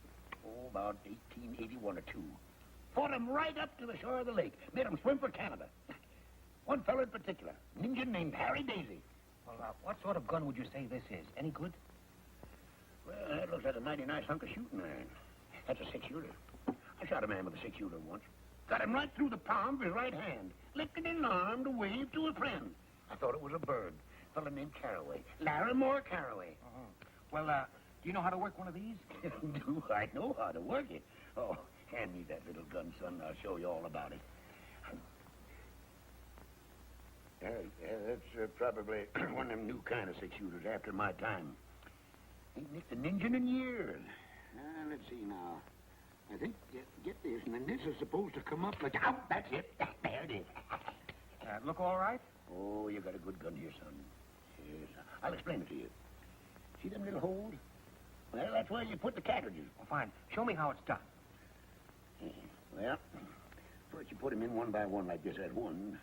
Speaker 14: Oh, about 1881 or 2. Fought them right up to the shore of the lake. Made them swim for Canada. One fellow in particular, an Indian named Harry Daisy.
Speaker 4: Well, what sort of gun would you say this is? Any good?
Speaker 14: Well, that looks like a mighty nice hunk of shooting iron. That's a 6-shooter. I shot a man with a 6-shooter once. Got him right through the palm of his right hand. Lifted his arm to wave to a friend. I thought it was a bird. A fellow named Caraway. Larimore Caraway.
Speaker 4: Well, do you know how to work one of these?
Speaker 14: Do I know how to work it? Oh, hand me that little gun, son. I'll show you all about it. That's probably one of them new kind of 6-shooters after my time. Ain't nicked an engine in years. Let's see now. I think, get this, and then this is supposed to come up like... Oh, that's it. There it is.
Speaker 4: Look all right?
Speaker 14: Oh, you got a good gun here, son. Yes, I'll explain it to you. See them little holes? Well, that's where you put the cartridges.
Speaker 4: Well, fine. Show me how it's done.
Speaker 14: Well, first you put them in one by one like this. There's 1.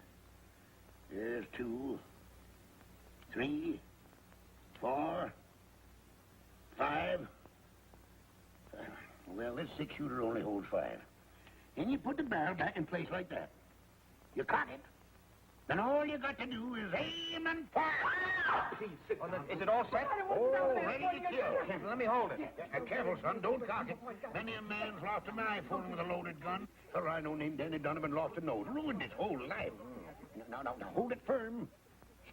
Speaker 14: There's 2, 3, 4, 5. Well, this 6-shooter only holds 5. Then you put the barrel back in place like that. You cock it. then all you got to do is aim and fire.
Speaker 4: Please, sit down. Is it all set?
Speaker 14: Oh, ready to kill.
Speaker 4: Let me hold it.
Speaker 14: Careful, son, don't cock it. Many a man's lost an eye fooling with a loaded gun. A rhino named Danny Donovan lost a nose, ruined his whole life. Now, hold it firm.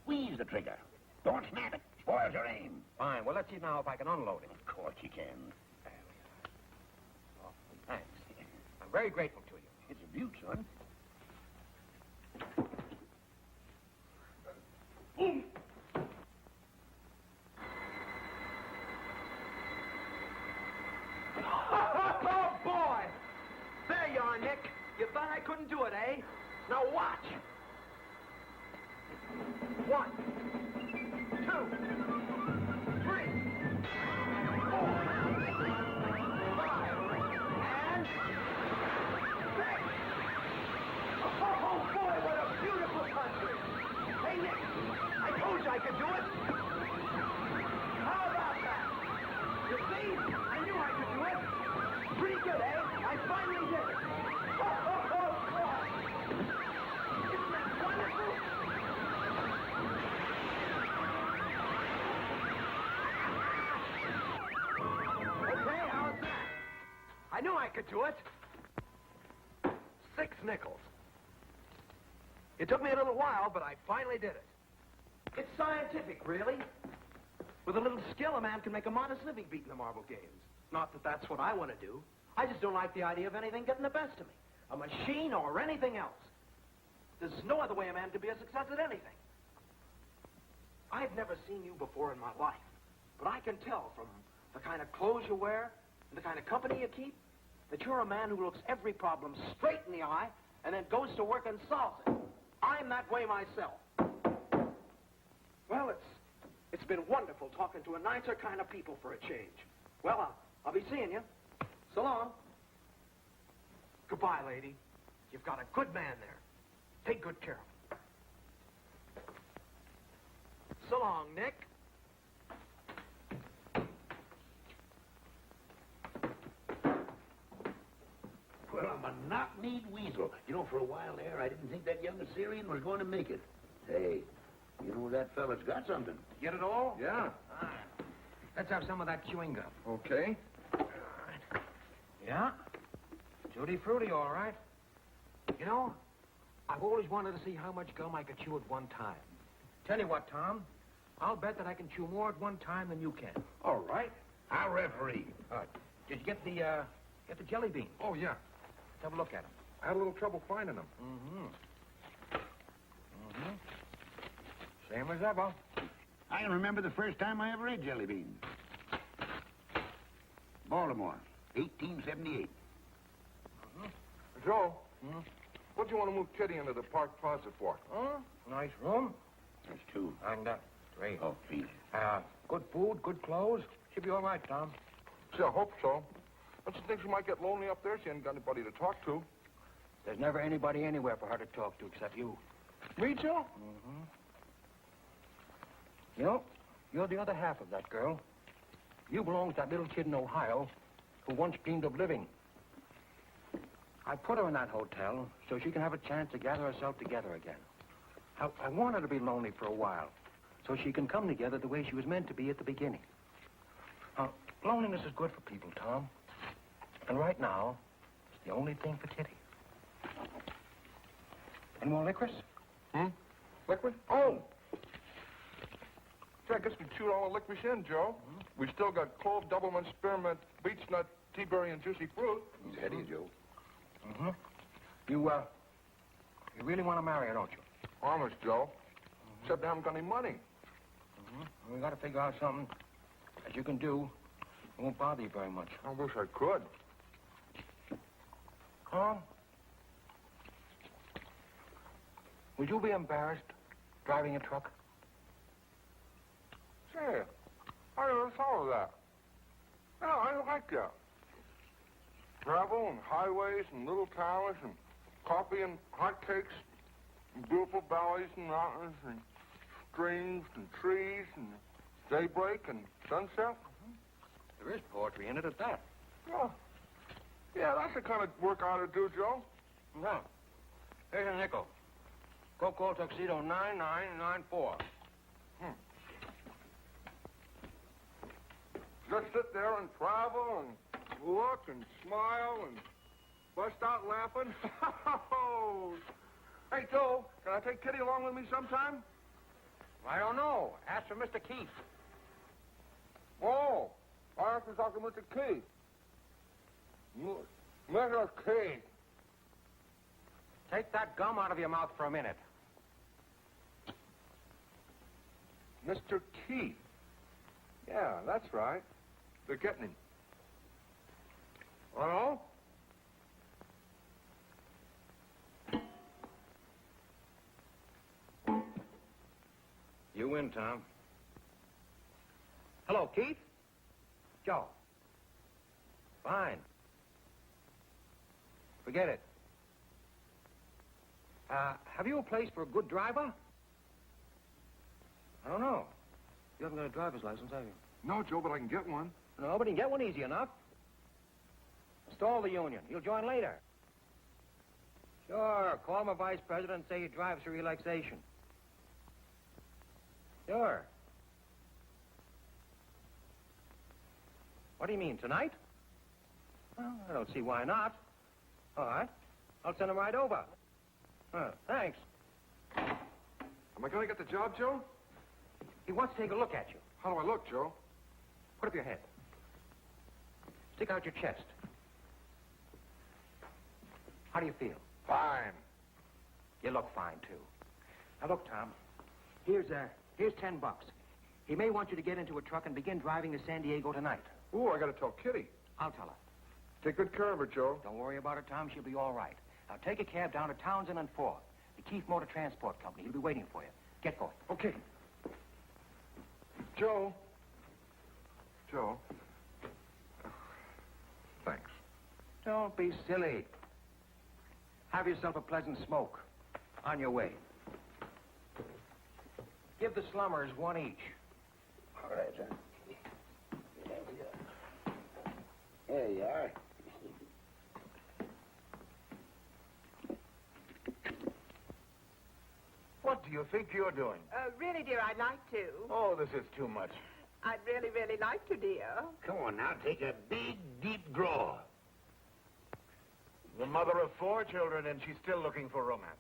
Speaker 14: Squeeze the trigger. Don't snap it. Spoils your aim.
Speaker 4: Fine. Well, let's see now if I can unload it.
Speaker 14: Of course you can.
Speaker 4: Oh, thanks. I'm very grateful to you.
Speaker 14: It's a beaut, son.
Speaker 4: Boom!
Speaker 6: Oh, boy! There you are, Nick. You thought I couldn't do it, eh? Now watch. 1, 2, 3, 4, 5, and 6. Oh, boy, what a beautiful country. Hey, Nick, I told you I could do it. How about that? You see, I knew I could do it. Pretty good, eh? I finally did it. Oh, boy. Isn't that wonderful? Okay, how's that? I knew I could do it. 6 nickels. It took me a little while, but I finally did it. It's scientific, really. With a little skill, a man can make a modest living beating the marble games. Not that that's what I want to do. I just don't like the idea of anything getting the best of me. A machine or anything else. There's no other way a man can be a success at anything. I've never seen you before in my life, but I can tell from the kind of clothes you wear and the kind of company you keep that you're a man who looks every problem straight in the eye and then goes to work and solves it. I'm that way myself. Well, it's been wonderful talking to a nicer kind of people for a change. Well, I'll be seeing you. So long. Goodbye, lady. You've got a good man there. Take good care of him. So long, Nick.
Speaker 14: Well, I'm a knock-kneed weasel. You know, for a while there, I didn't think that young Assyrian was going to make it. Hey, you know, that fella's got something.
Speaker 4: Get it all?
Speaker 3: Yeah.
Speaker 4: Fine. Let's have some of that chewing gum.
Speaker 3: Okay.
Speaker 4: Yeah? Tutti frutti, all right. You know, I've always wanted to see how much gum I could chew at one time. Tell you what, Tom, I'll bet that I can chew more at one time than you can.
Speaker 3: All right.
Speaker 14: I'll referee.
Speaker 4: All right. Did you get the jelly beans?
Speaker 3: Oh, yeah.
Speaker 4: Let's have a look at them.
Speaker 3: I had a little trouble finding them.
Speaker 4: Same as ever.
Speaker 14: I can remember the first time I ever ate jelly beans. Baltimore, 1878.
Speaker 3: Joe, what do you want to move Kitty into the park closet for?
Speaker 4: Nice room.
Speaker 14: There's 2.
Speaker 4: And, great.
Speaker 14: Oh, please.
Speaker 4: Good food, good clothes. Should be all right, Tom.
Speaker 3: Gee, I hope so. But she thinks she might get lonely up there. She ain't got anybody to talk to.
Speaker 4: There's never anybody anywhere for her to talk to except you.
Speaker 3: Me, Joe?
Speaker 4: You know, you're the other half of that girl. You belong to that little kid in Ohio who once dreamed of living. I put her in that hotel so she can have a chance to gather herself together again. I want her to be lonely for a while so she can come together the way she was meant to be at the beginning. Loneliness is good for people, Tom. And right now, it's the only thing for Kitty. Any more licorice?
Speaker 3: Liquid? Oh! Gee, I guess we chewed all the licorice in, Joe. We still got clove, doublemint, spearmint, beech nut, tea berry, and juicy fruit.
Speaker 14: He's ahead of you, Joe.
Speaker 4: You really want to marry her, don't you?
Speaker 3: Honest, Joe. Except I haven't got any money.
Speaker 4: We got to figure out something that you can do. It won't bother you very much.
Speaker 3: I wish I could.
Speaker 4: Carl, would you be embarrassed driving a truck?
Speaker 3: Say, I never thought of that. No, I like that. Travel and highways and little towns and coffee and hotcakes and beautiful valleys and mountains and streams and trees and daybreak and sunset.
Speaker 4: There is poetry in it at that.
Speaker 3: Oh. Yeah, that's the kind of work I ought to do, Joe.
Speaker 4: No. Here's a nickel. Go call Tuxedo 9994.
Speaker 3: Just sit there and travel and look and smile and bust out laughing. Hey, Joe, can I take Kitty along with me sometime?
Speaker 4: I don't know. Ask for Mr. Keith.
Speaker 3: Oh, I have to talk to Mr. Keith. Mr. Keith.
Speaker 4: Take that gum out of your mouth for a minute.
Speaker 3: Mr. Keith. Yeah, that's right. They're getting him. Hello?
Speaker 4: You win, Tom. Hello, Keith? Joe. Fine. Forget it. Have you a place for a good driver? I don't know. You haven't got a driver's license, have you?
Speaker 3: No, Joe, but I can get one.
Speaker 4: No, but you can get one easy enough. Install the union. You'll join later. Sure. Call my vice president and say he drives for relaxation. Sure. What do you mean, tonight? Well, I don't see why not. All right. I'll send him right over. Thanks.
Speaker 3: Am I going to get the job, Joe?
Speaker 4: He wants to take a look at you.
Speaker 3: How do I look, Joe?
Speaker 4: Put up your head. Stick out your chest. How do you feel?
Speaker 3: Fine.
Speaker 4: You look fine, too. Now, look, Tom. Here's $10. He may want you to get into a truck and begin driving to San Diego tonight.
Speaker 3: Ooh, I got to tell Kitty.
Speaker 4: I'll tell her.
Speaker 3: Take good care of her, Joe.
Speaker 4: Don't worry about her, Tom. She'll be all right. Now, take a cab down to Townsend and 4th. The Keith Motor Transport Company. He'll be waiting for you. Get going.
Speaker 3: Okay. Joe. Joe. Thanks.
Speaker 4: Don't be silly. Have yourself a pleasant smoke. On your way. Give the slummers one each.
Speaker 12: All right, John. There you are.
Speaker 10: What do you think you're doing?
Speaker 2: Really, dear, I'd like to.
Speaker 10: Oh, this is too much.
Speaker 2: I'd really, really like to, dear.
Speaker 14: Come on now, take a big, deep draw.
Speaker 10: The mother of 4 children, and she's still looking for romance.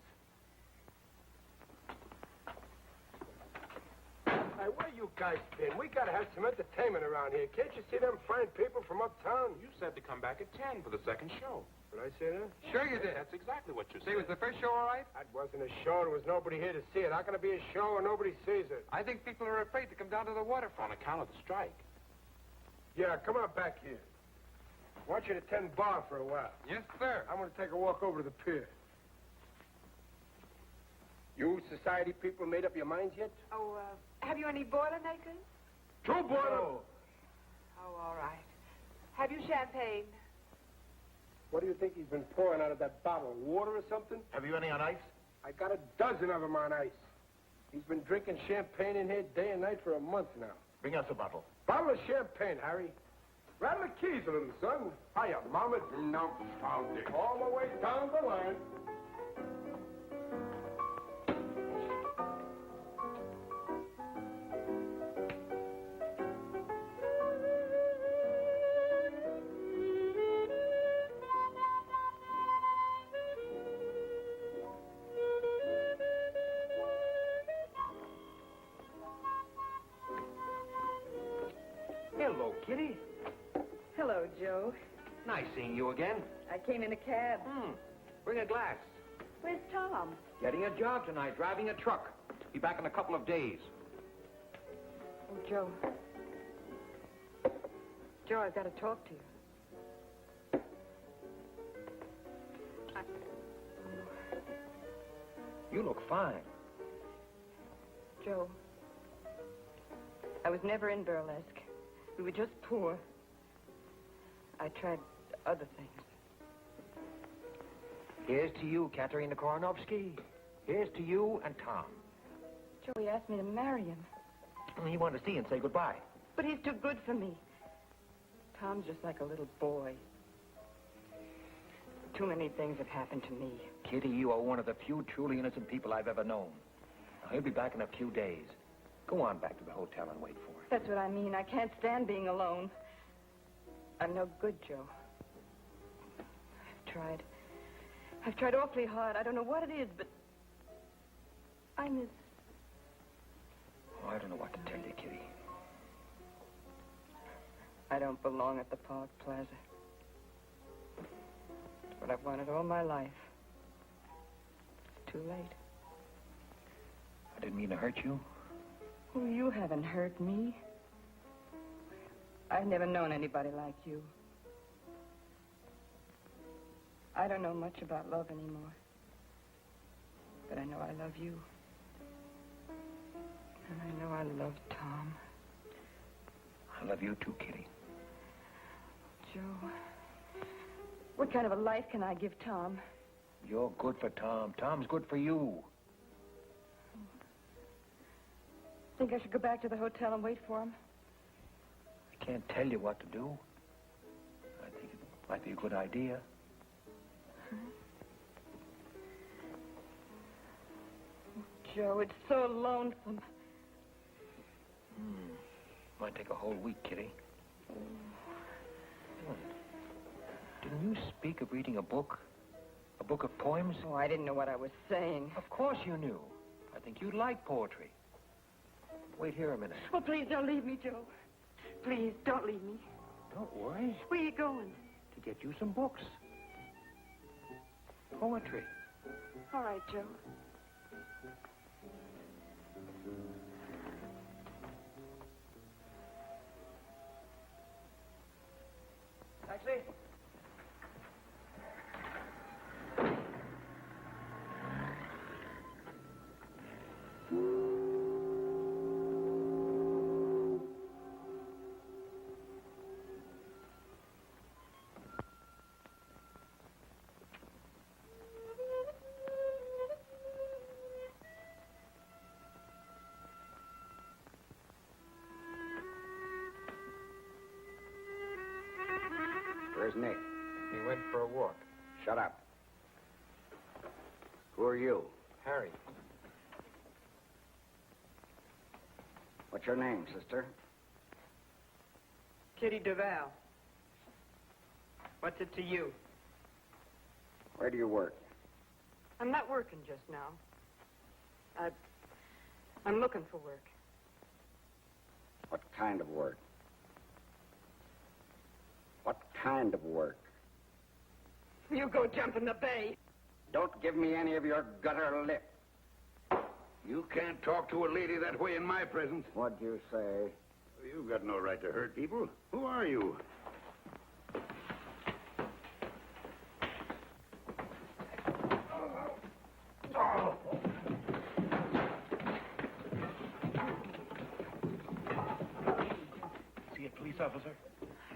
Speaker 5: Hey, where you guys been? We gotta have some entertainment around here. Can't you see them fine people from uptown?
Speaker 9: You said to come back at 10 for the second show.
Speaker 5: Did I say that?
Speaker 7: Sure you did.
Speaker 9: That's exactly what you
Speaker 7: Say,
Speaker 9: said.
Speaker 7: was the first show all right?
Speaker 5: That wasn't a show. There was nobody here to see it. How can it be a show when nobody sees it?
Speaker 7: I think people are afraid to come down to the waterfront.
Speaker 9: On account of the strike.
Speaker 5: Yeah, come on back here. I want you to tend bar for a while.
Speaker 7: Yes, sir.
Speaker 5: I'm going to take a walk over to the pier. You society people made up your minds yet?
Speaker 2: Oh, have you any Boilermakers?
Speaker 5: 2 boilers.
Speaker 2: Oh, all right. Have you champagne?
Speaker 5: What do you think he's been pouring out of that bottle? Water or something?
Speaker 10: Have you any on ice?
Speaker 5: I got a dozen of them on ice. He's been drinking champagne in here day and night for a month now.
Speaker 10: Bring us a bottle.
Speaker 5: Bottle of champagne, Harry. Rattle the keys a little, son. Hiya, Mama. No, found it. All the way down the line.
Speaker 4: Hello, Kitty.
Speaker 2: Hello, Joe.
Speaker 4: Nice seeing you again.
Speaker 2: I came in a cab.
Speaker 4: Bring a glass.
Speaker 2: Where's Tom?
Speaker 4: Getting a job tonight, driving a truck. Be back in a couple of days.
Speaker 2: Oh, Joe. Joe, I've got to talk to you.
Speaker 4: You look fine.
Speaker 2: Joe, I was never in burlesque. We were just poor. I tried other things.
Speaker 4: Here's to you, Katerina Koronovsky. Here's to you and Tom.
Speaker 2: Joe, he asked me to marry him.
Speaker 4: He wanted to see you and say goodbye.
Speaker 2: But he's too good for me. Tom's just like a little boy. Too many things have happened to me.
Speaker 4: Kitty, you are one of the few truly innocent people I've ever known. Now, he'll be back in a few days. Go on back to the hotel and wait for him.
Speaker 2: That's what I mean. I can't stand being alone. I'm no good, Joe. I've tried awfully hard. I don't know what it is, but I miss...
Speaker 4: Oh, I don't know what to tell you, Kitty.
Speaker 2: I don't belong at the Park Plaza. It's what I've wanted all my life. It's too late.
Speaker 4: I didn't mean to hurt you.
Speaker 2: Oh, you haven't hurt me. I've never known anybody like you. I don't know much about love anymore. But I know I love you. And I know I love Tom.
Speaker 4: I love you too, Kitty.
Speaker 2: Joe, what kind of a life can I give Tom?
Speaker 4: You're good for Tom. Tom's good for you.
Speaker 2: Think I should go back to the hotel and wait for him?
Speaker 4: I can't tell you what to do. I think it might be a good idea.
Speaker 2: Joe, it's so lonesome.
Speaker 4: Might take a whole week, Kitty. Didn't you speak of reading a book? A book of poems?
Speaker 2: Oh, I didn't know what I was saying.
Speaker 4: Of course you knew. I think you'd like poetry. Wait here a minute.
Speaker 13: Oh, please don't leave me, Joe. Please, don't leave me.
Speaker 4: Don't worry.
Speaker 13: Where are you going?
Speaker 4: To get you some books. Poetry.
Speaker 13: All right, Joe.
Speaker 11: Taxi?
Speaker 12: Where's Nick?
Speaker 6: He went for a walk.
Speaker 12: Shut up. Who are you?
Speaker 6: Harry.
Speaker 12: What's your name, sister?
Speaker 2: Kitty Duval. What's it to you?
Speaker 12: Where do you work?
Speaker 2: I'm not working just now. I'm looking for work.
Speaker 12: What kind of work? What kind of work?
Speaker 2: You go jump in the bay.
Speaker 12: Don't give me any of your gutter lip.
Speaker 14: You can't talk to a lady that way in my presence.
Speaker 12: What'd you say?
Speaker 14: You've got no right to hurt people. Who are you?
Speaker 4: See a police officer?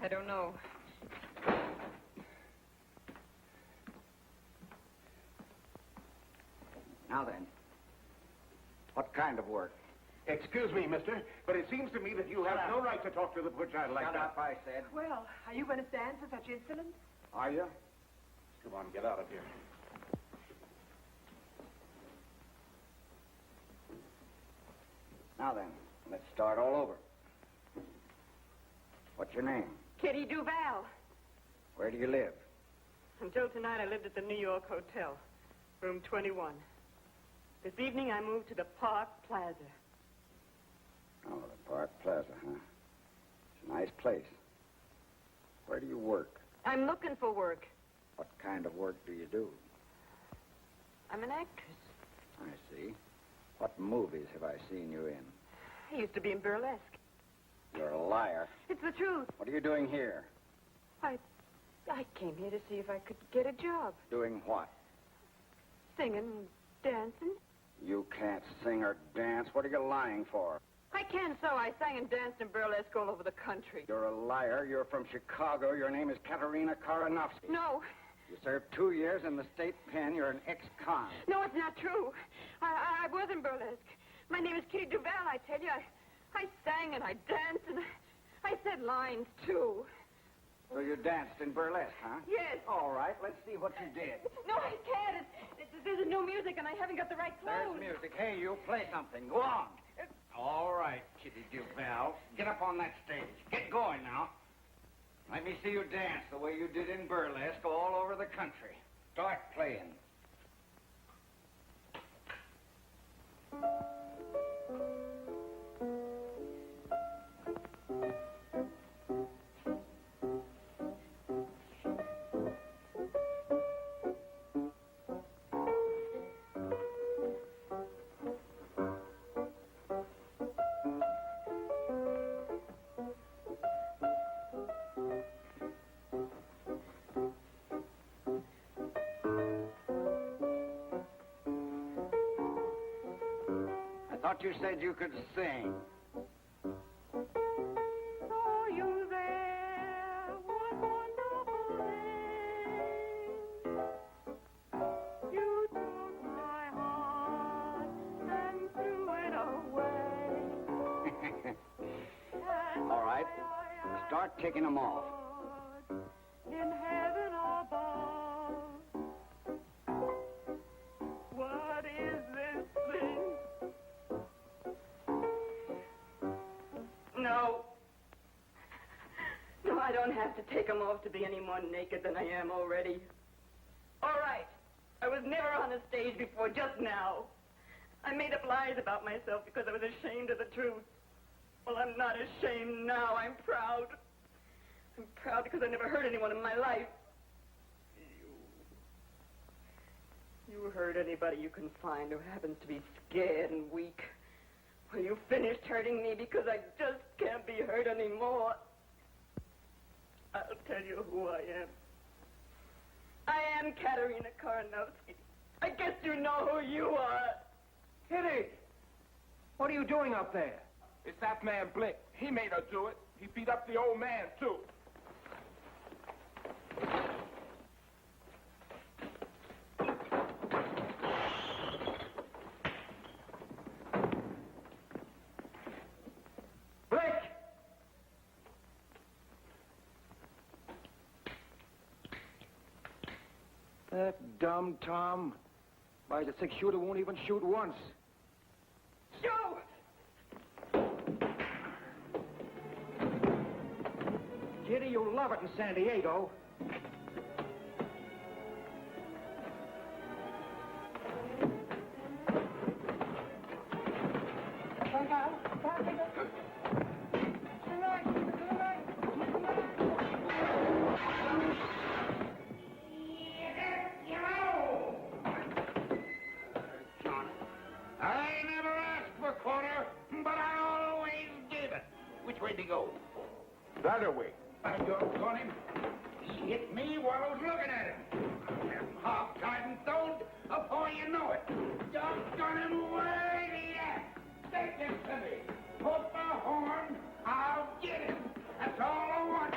Speaker 2: I don't know.
Speaker 12: Now then, what kind of work?
Speaker 14: Excuse me, mister, but it seems to me that you have no right to talk to the butcher like
Speaker 12: Shut
Speaker 14: that.
Speaker 12: up, I said.
Speaker 13: Well, are you going to stand for such insolence?
Speaker 12: Are you?
Speaker 14: Come on, get out of here.
Speaker 12: Now then, let's start all over. What's your name?
Speaker 2: Kitty Duval.
Speaker 12: Where do you live?
Speaker 2: Until tonight, I lived at the New York Hotel, room 21. This evening, I moved to the Park Plaza.
Speaker 12: Oh, the Park Plaza, huh? It's a nice place. Where do you work?
Speaker 2: I'm looking for work.
Speaker 12: What kind of work do you do?
Speaker 2: I'm an actress.
Speaker 12: I see. What movies have I seen you in?
Speaker 2: I used to be in burlesque.
Speaker 12: You're a liar.
Speaker 2: It's the truth.
Speaker 12: What are you doing here?
Speaker 2: I came here to see if I could get a job.
Speaker 12: Doing what?
Speaker 2: Singing and dancing.
Speaker 12: You can't sing or dance. What are you lying for?
Speaker 2: I can so. I sang and danced in burlesque all over the country.
Speaker 12: You're a liar. You're from Chicago. Your name is Katerina Karanovsky.
Speaker 2: No.
Speaker 12: You served 2 years in the state pen. You're an ex-con.
Speaker 2: No, it's not true. I was in burlesque. My name is Kitty Duval, I tell you. I sang and I danced and I said lines, too.
Speaker 12: So you danced in burlesque, huh?
Speaker 2: Yes.
Speaker 12: All right, let's see what you did.
Speaker 2: No, I can't. It's
Speaker 16: there's no music and I haven't got the right clothes.
Speaker 17: There's music. Hey, you play something. Go on. All right, Kitty Duval. Get up on that stage. Get going now. Let me see you dance the way you did in burlesque all over the country. Start playing. I thought you said you could sing.
Speaker 13: Saw you there, what wonderful thing. You took my heart and threw it away.
Speaker 17: All right. Start taking them off.
Speaker 13: In heaven above. What is this thing?
Speaker 2: No. No, I don't have to take them off to be any more naked than I am already. All right. I was never on a stage before, just now. I made up lies about myself because I was ashamed of the truth. Well, I'm not ashamed now. I'm proud. I'm proud because I never hurt anyone in my life. You hurt anybody you can find who happens to be scared and weak. Well, you finished hurting me because I just can't be hurt anymore. I'll tell you who I am. I am Katerina Karanovsky. I guess you know who you are.
Speaker 1: Kitty! What are you doing up there?
Speaker 10: It's that man Blick. He made her do it. He beat up the old man, too.
Speaker 1: Blick! That dumb Tom. Why, the six-shooter won't even shoot once.
Speaker 2: Joe!
Speaker 1: Kitty, you'll love it in San Diego.
Speaker 14: I never asked for a quarter, but I always gave it. Which way'd he go?
Speaker 3: The other way.
Speaker 14: I doggone him. He hit me while I was looking at him. Half-tied and throwed before you know it. Doggone him, where's he at? Take this to me. Put the horn, I'll get him. That's all I want.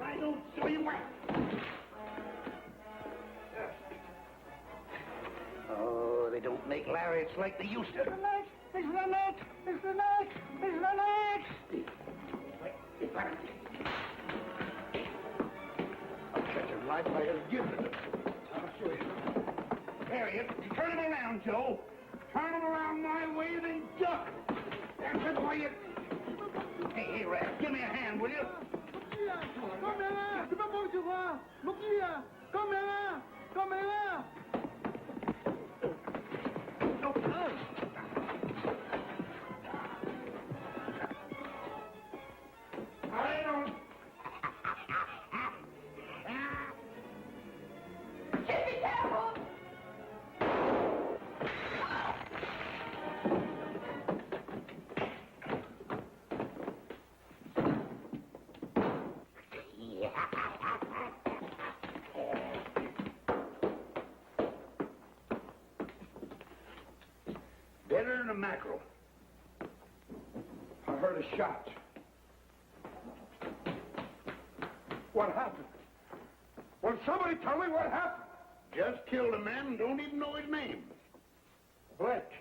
Speaker 14: I don't see him wet. Oh, they don't make lariats like they used to.
Speaker 13: It's the net! It's the net! It's the net!
Speaker 14: I'll catch him right by his gizzard. I'll show you. There he is. Turn him around, Joe. Turn him around my way, then duck. That's it, boy. Hey, Rat, give me a hand, will you?
Speaker 13: Come here! Tu peux pas où tu vas? Look here! Come here! Come here!
Speaker 14: I don't...
Speaker 2: Be careful!
Speaker 14: Better than a mackerel.
Speaker 3: I heard a shot. What happened? Will somebody tell me what happened?
Speaker 14: Just killed a man and don't even know his name.
Speaker 3: Blake.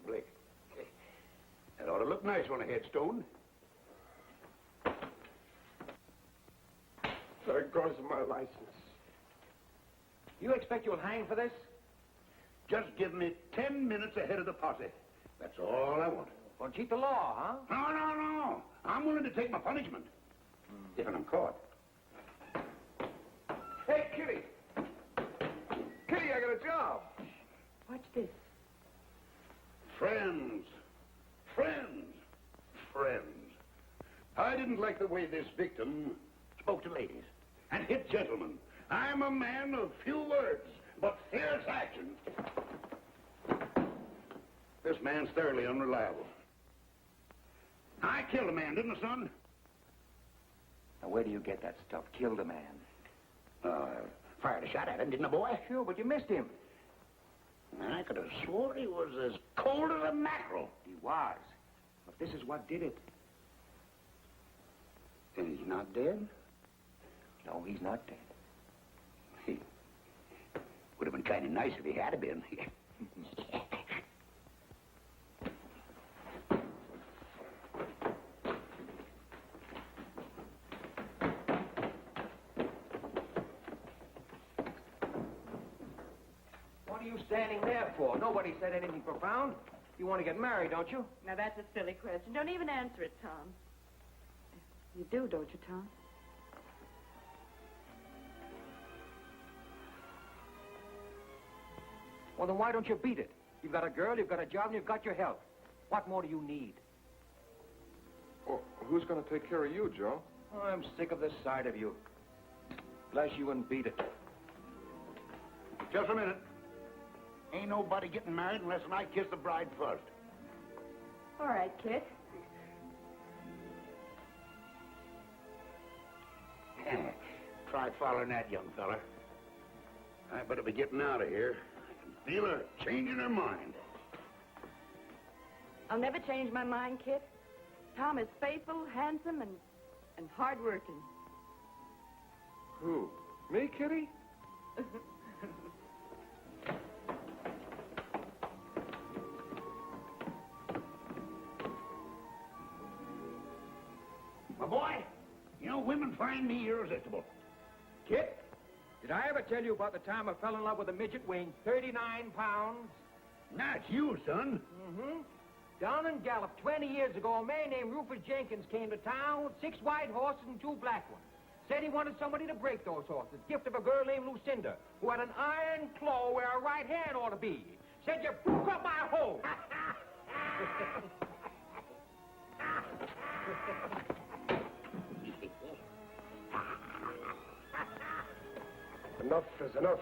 Speaker 14: Blake. That ought to look nice on a headstone.
Speaker 3: There goes my license.
Speaker 1: You expect you'll hang for this?
Speaker 14: Just give me 10 minutes ahead of the posse. That's all I want.
Speaker 4: Want to cheat the law, huh?
Speaker 14: No. I'm willing to take my punishment. If I'm caught.
Speaker 3: Hey, Kitty. Kitty, I got a job.
Speaker 2: Watch this.
Speaker 14: Friends. I didn't like the way this victim spoke to ladies and hit gentlemen. I'm a man of few words, but fierce action. This man's thoroughly unreliable. I killed a man, didn't I, son?
Speaker 4: Now, where do you get that stuff? Killed a man.
Speaker 14: Fired a shot at him, didn't I, boy?
Speaker 4: Sure, but you missed him.
Speaker 14: I could have swore he was as cold as a mackerel.
Speaker 4: He was. But this is what did it.
Speaker 14: And he's not dead?
Speaker 4: No, he's not dead.
Speaker 14: He would have been kind of nice if he had been.
Speaker 4: What are you standing there for? Nobody said anything profound. You want to get married, don't you?
Speaker 13: Now, that's a silly question. Don't even answer it, Tom. You do, don't you, Tom?
Speaker 4: Well, then why don't you beat it? You've got a girl, you've got a job, and you've got your health. What more do you need?
Speaker 3: Well, who's going to take care of you, Joe?
Speaker 4: Oh, I'm sick of this side of you. Bless you and beat it.
Speaker 14: Just a minute. Ain't nobody getting married unless I kiss the bride first.
Speaker 13: All right, Kit.
Speaker 14: Try following that, young fella. I better be getting out of here. I can feel her changing her mind.
Speaker 13: I'll never change my mind, Kit. Tom is faithful, handsome, and hard-working.
Speaker 3: Who? Me, Kitty?
Speaker 14: My boy, you know, women find me irresistible.
Speaker 4: Kit, did I ever tell you about the time I fell in love with a midget weighing 39 pounds?
Speaker 14: Not you, son.
Speaker 4: Mm-hmm. Down in Gallup 20 years ago, a man named Rufus Jenkins came to town with 6 white horses and 2 black ones. Said he wanted somebody to break those horses. Gift of a girl named Lucinda, who had an iron claw where her right hand ought to be. Said you broke up my home.
Speaker 5: Enough is enough.